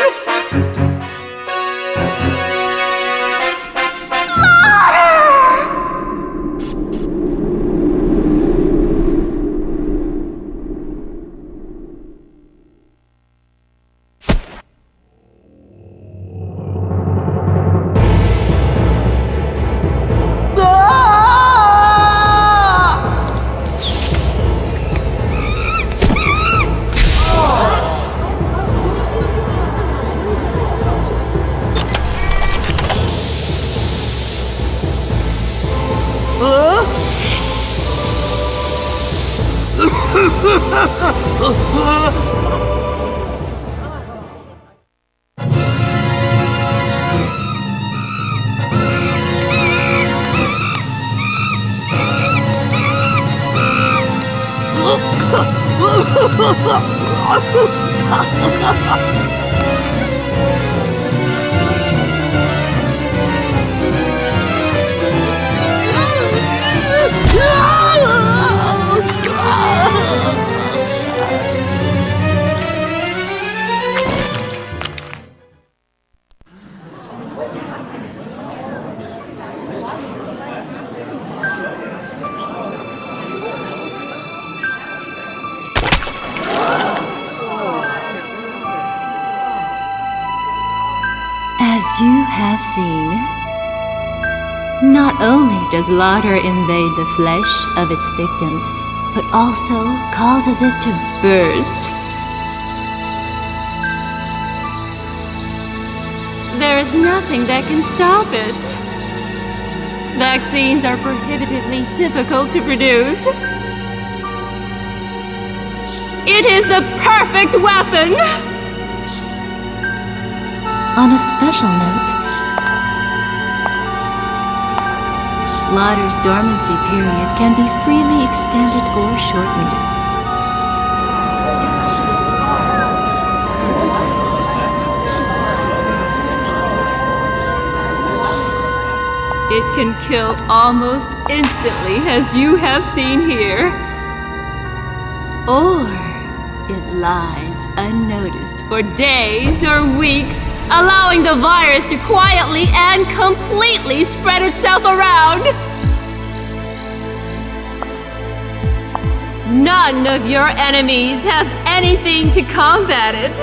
As you have seen, not only does laughter invade the flesh of its victims, but also causes it to burst. There is nothing that can stop it. Vaccines are prohibitively difficult to produce. It is the perfect weapon! On a special note, laughter's dormancy period can be freely extended or shortened. It can kill almost instantly, as you have seen here. Or it lies unnoticed for days or weeks, allowing the virus to quietly and completely spread itself around. None of your enemies have anything to combat it.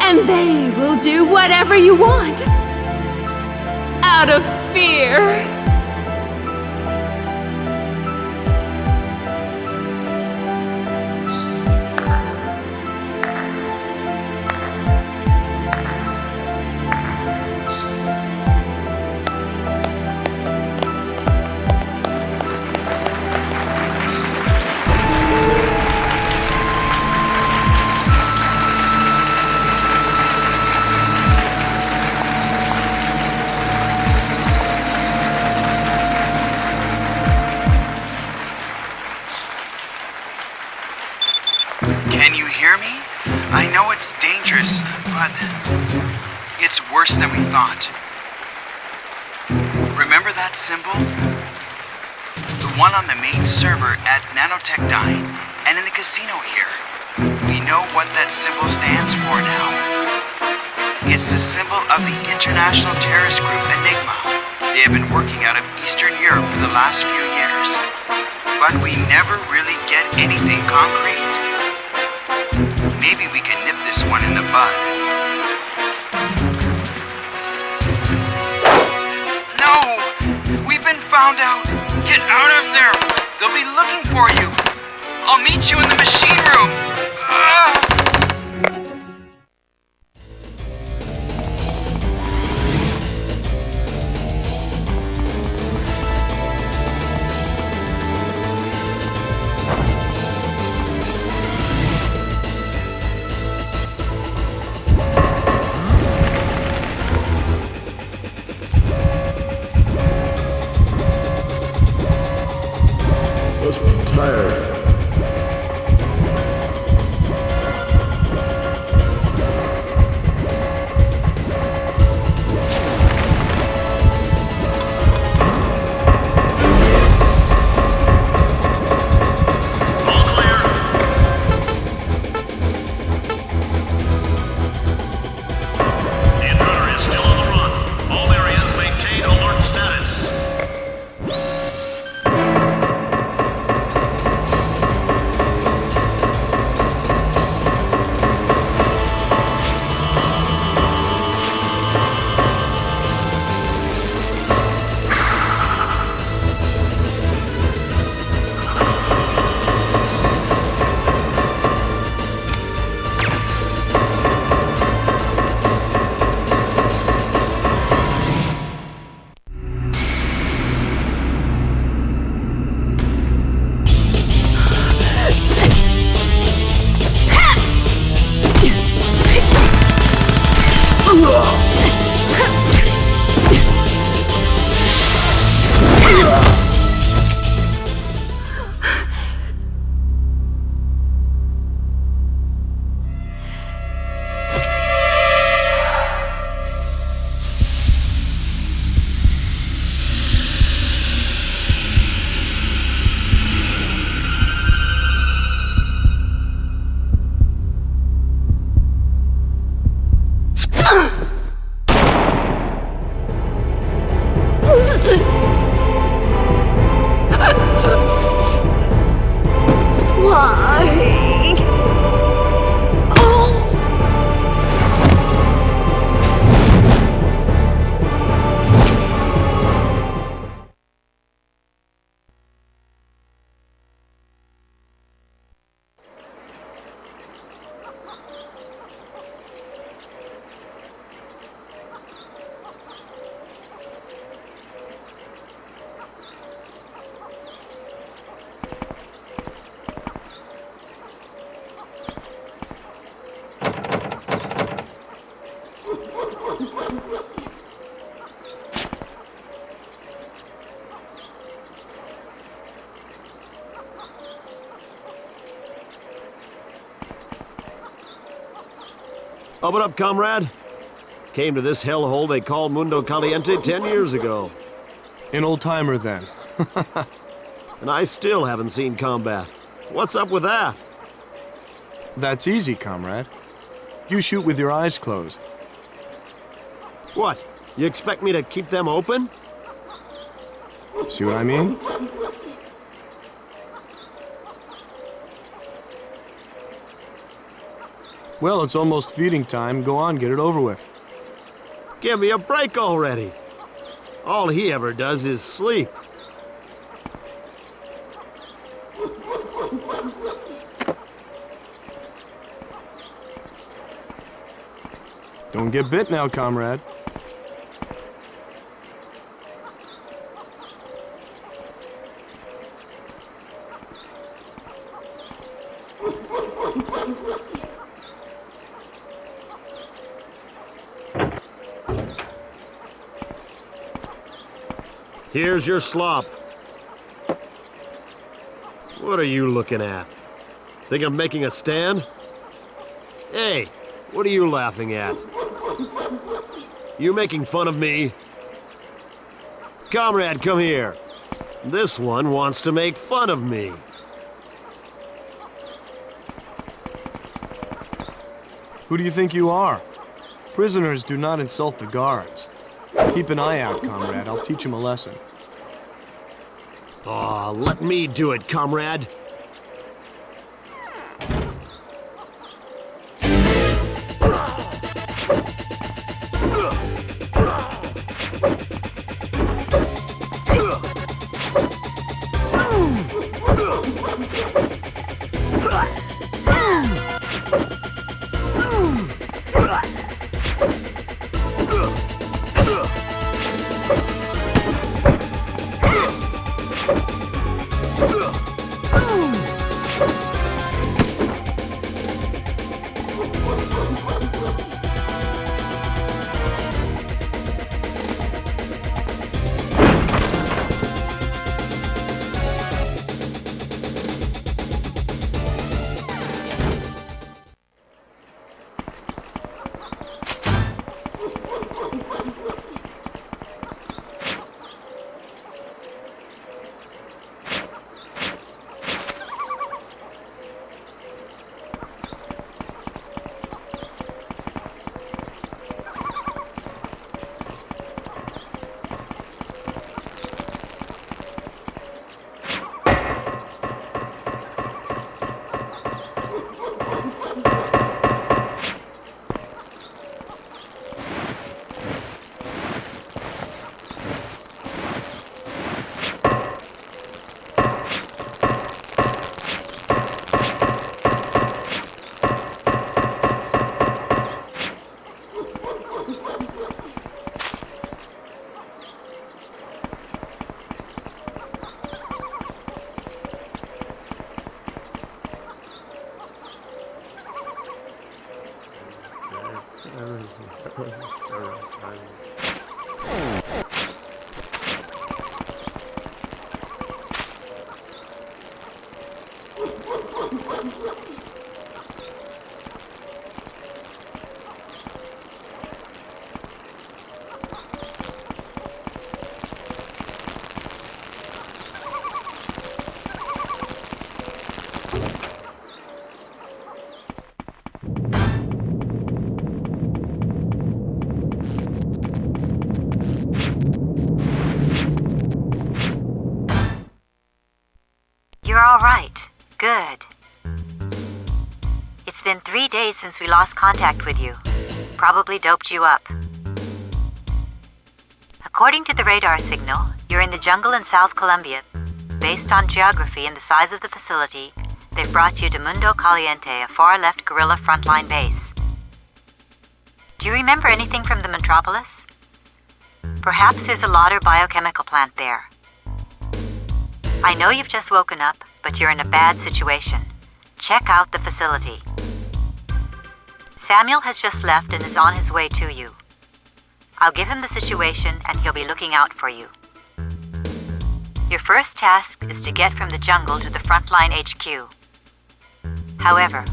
And they will do whatever you want, out of fear. I know it's dangerous, but it's worse than we thought. Remember that symbol? The one on the main server at Nanotech Dine and in the casino here. We know what that symbol stands for now. It's the symbol of the international terrorist group Enigma. They have been working out of Eastern Europe for the last few years. But we never really get anything concrete. Maybe we can nip this one in the bud. No! We've been found out! Get out of there! They'll be looking for you! I'll meet you in the machine room! Must be tired. Open up, comrade. Came to this hellhole they call Mundo Caliente 10 years ago. An old-timer, then. And I still haven't seen combat. What's up with that? That's easy, comrade. You shoot with your eyes closed. What? You expect me to keep them open? See what I mean? Well, it's almost feeding time. Go on, get it over with. Give me a break already. All he ever does is sleep. Don't get bit now, comrade. Here's your slop. What are you looking at? Think I'm making a stand? Hey, what are you laughing at? You making fun of me? Comrade, come here. This one wants to make fun of me. Who do you think you are? Prisoners do not insult the guards. Keep an eye out, comrade. I'll teach him a lesson. Aw, let me do it, comrade. You're all right. Good. It's been 3 days since we lost contact with you. Probably doped you up. According to the radar signal, you're in the jungle in South Colombia. Based on geography and the size of the facility, they've brought you to Mundo Caliente, a far-left guerrilla frontline base. Do you remember anything from the metropolis? Perhaps there's a Lauder biochemical plant there. I know you've just woken up, but you're in a bad situation. Check out the facility. Samuel has just left and is on his way to you. I'll give him the situation and he'll be looking out for you. Your first task is to get from the jungle to the frontline HQ. However,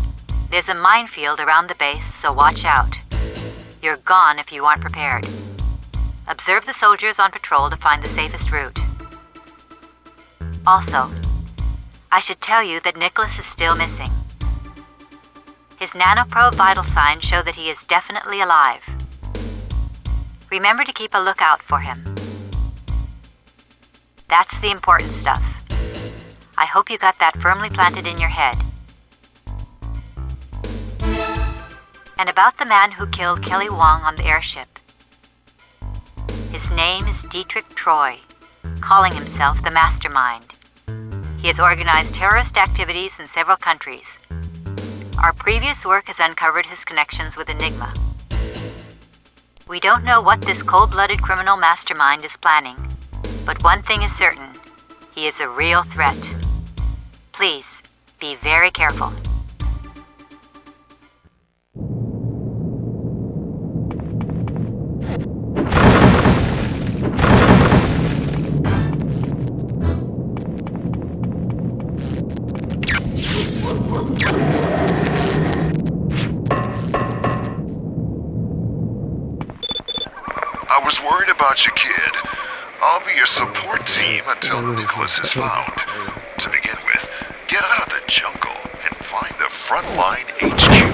there's a minefield around the base, so watch out. You're gone if you aren't prepared. Observe the soldiers on patrol to find the safest route. Also, I should tell you that Nicklaus is still missing. His nanoprobe vital signs show that he is definitely alive. Remember to keep a lookout for him. That's the important stuff. I hope you got that firmly planted in your head. And about the man who killed Kelly Wong on the airship. His name is Dietrich Troy, calling himself the Mastermind. He has organized terrorist activities in several countries. Our previous work has uncovered his connections with Enigma. We don't know what this cold-blooded criminal mastermind is planning, but one thing is certain. He is a real threat. Please, be very careful. I was worried about you, kid. I'll be your support team until Nicklaus is found. To begin with, get out of the jungle and find the frontline HQ.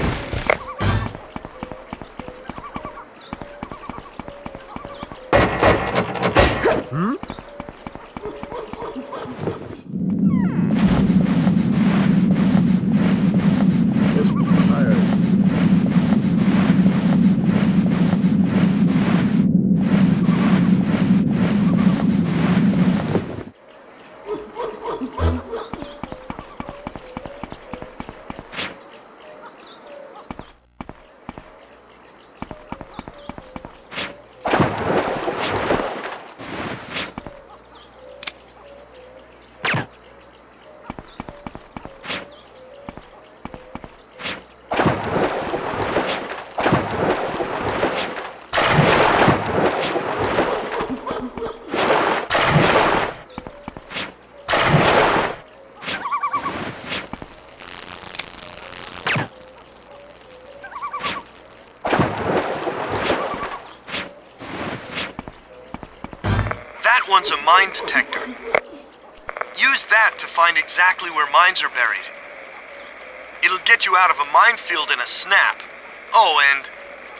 Must be tired. That one's a mine detector. Use that to find exactly where mines are buried. It'll get you out of a minefield in a snap. Oh, and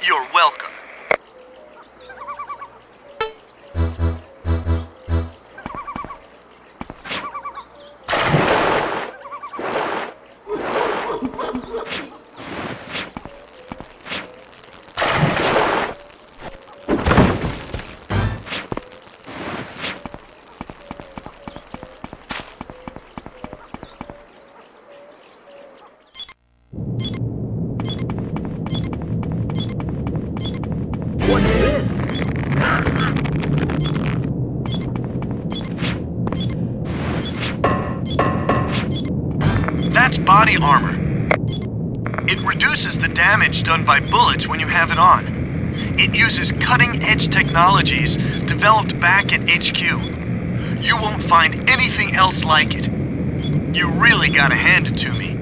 you're welcome. That's body armor. It reduces the damage done by bullets when you have it on. It uses cutting-edge technologies developed back at HQ. You won't find anything else like it. You really gotta hand it to me.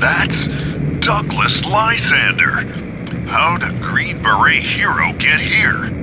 That's Douglas Lysander. How'd a Green Beret hero get here?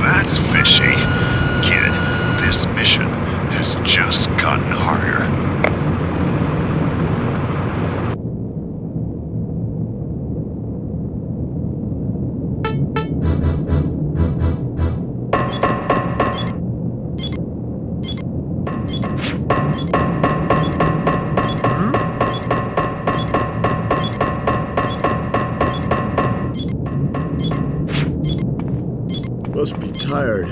That's fishy. Kid, this mission has just gotten harder. Must be tired.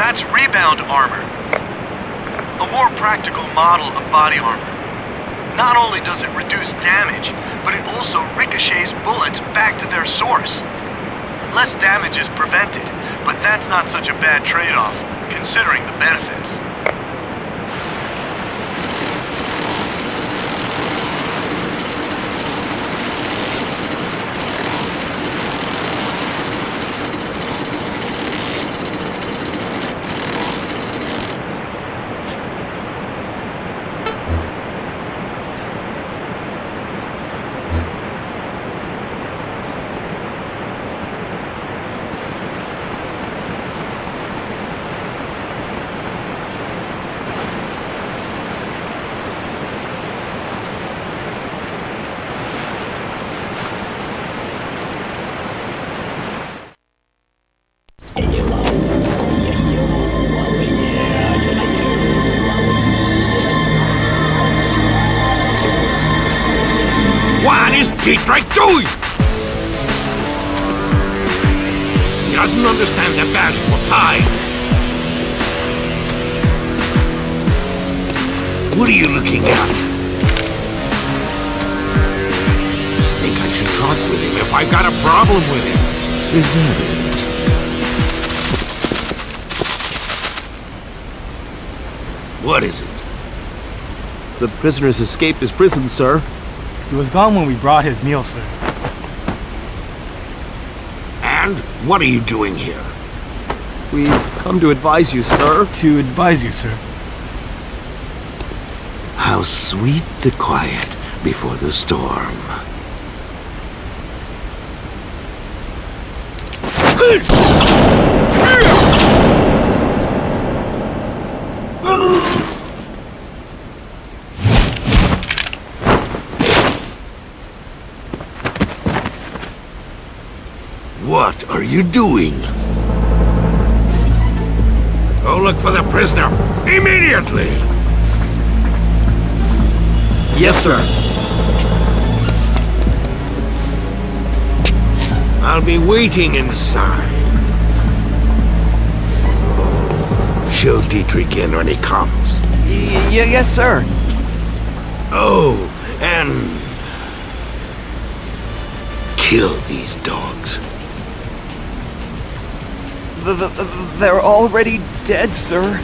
That's rebound armor. A more practical model of body armor. Not only does it reduce damage, but it also ricochets bullets back to their source. Less damage is prevented, but that's not such a bad trade-off, considering the benefits. Drake doing? He doesn't understand the value of time. What are you looking at? I think I should talk with him if I've got a problem with him. Is that it? What is it? The prisoner's escaped his prison, sir. He was gone when we brought his meal, sir. And what are you doing here? We've come to advise you, sir. To advise you, sir. How sweet the quiet before the storm. What are you doing? Go look for the prisoner immediately! Yes, sir. I'll be waiting inside. Show Dietrich in when he comes. Yes, sir. Oh, and kill these dogs. They're already dead, sir.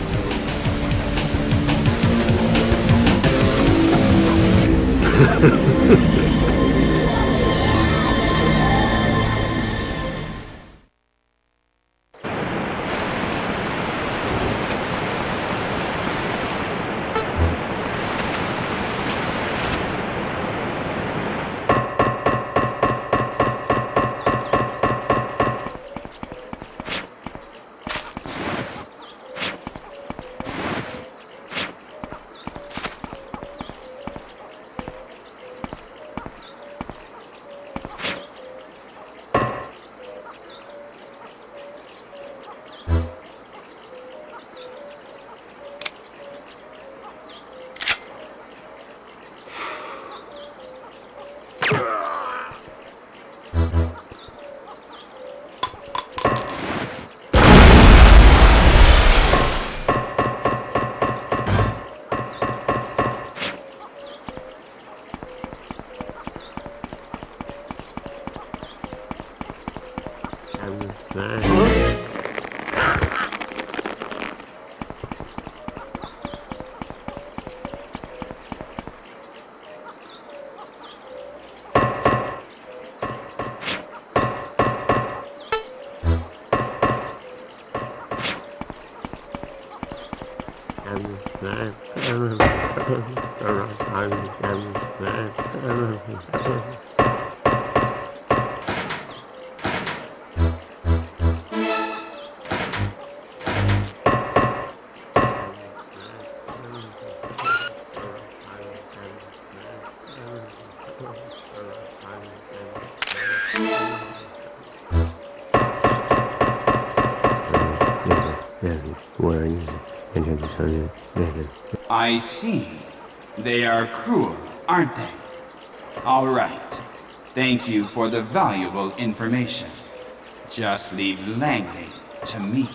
I see. They are cruel, aren't they? All right. Thank you for the valuable information. Just leave Langley to me.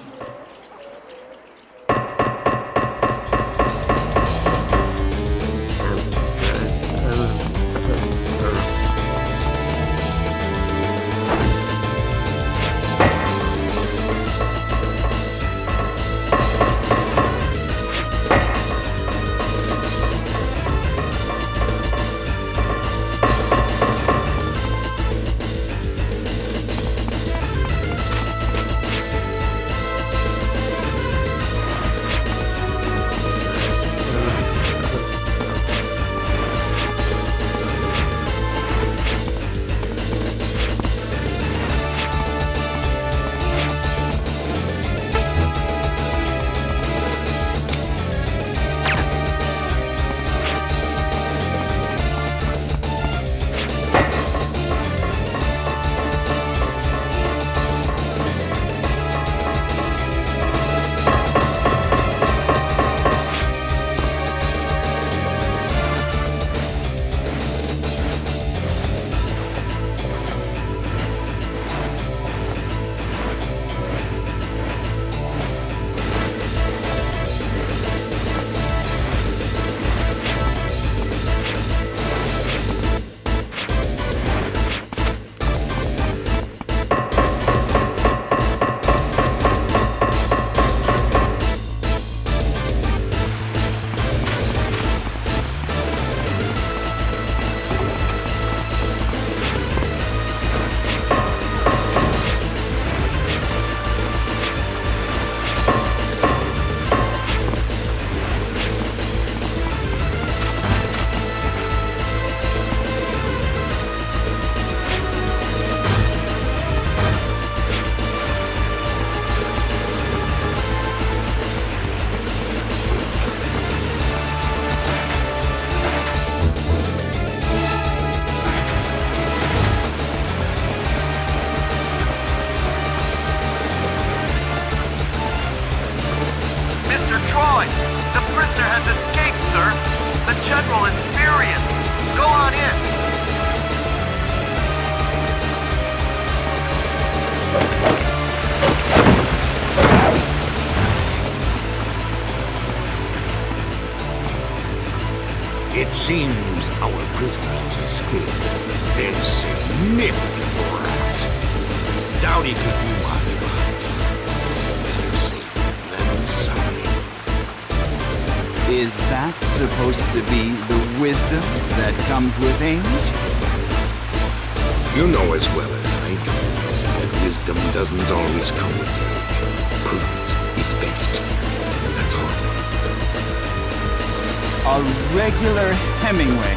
destroyed. The prisoner has escaped, sir. The general is furious. Go on in. It seems our prisoner has escaped. Then significant rat. Doubt he could do much, but better safe than sorry. Is that supposed to be the wisdom that comes with age? You know as well as I do that wisdom doesn't always come with age. Prudence is best. That's all. A regular Hemingway.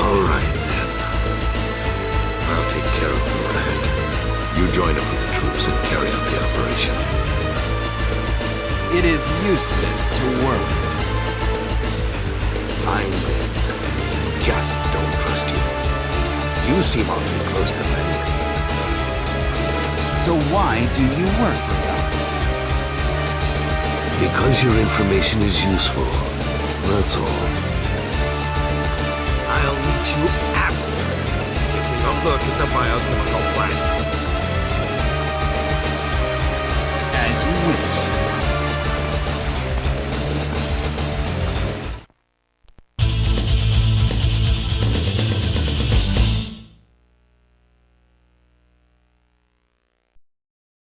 All right, then. I'll take care of the rat. You join up with the troops and carry out the operation. It is useless to worry. Fine, then. Just don't trust you. You seem awfully close to memory. So why do you work with us? Because your information is useful. That's all. I'll meet you after taking a look at the biochemical plant.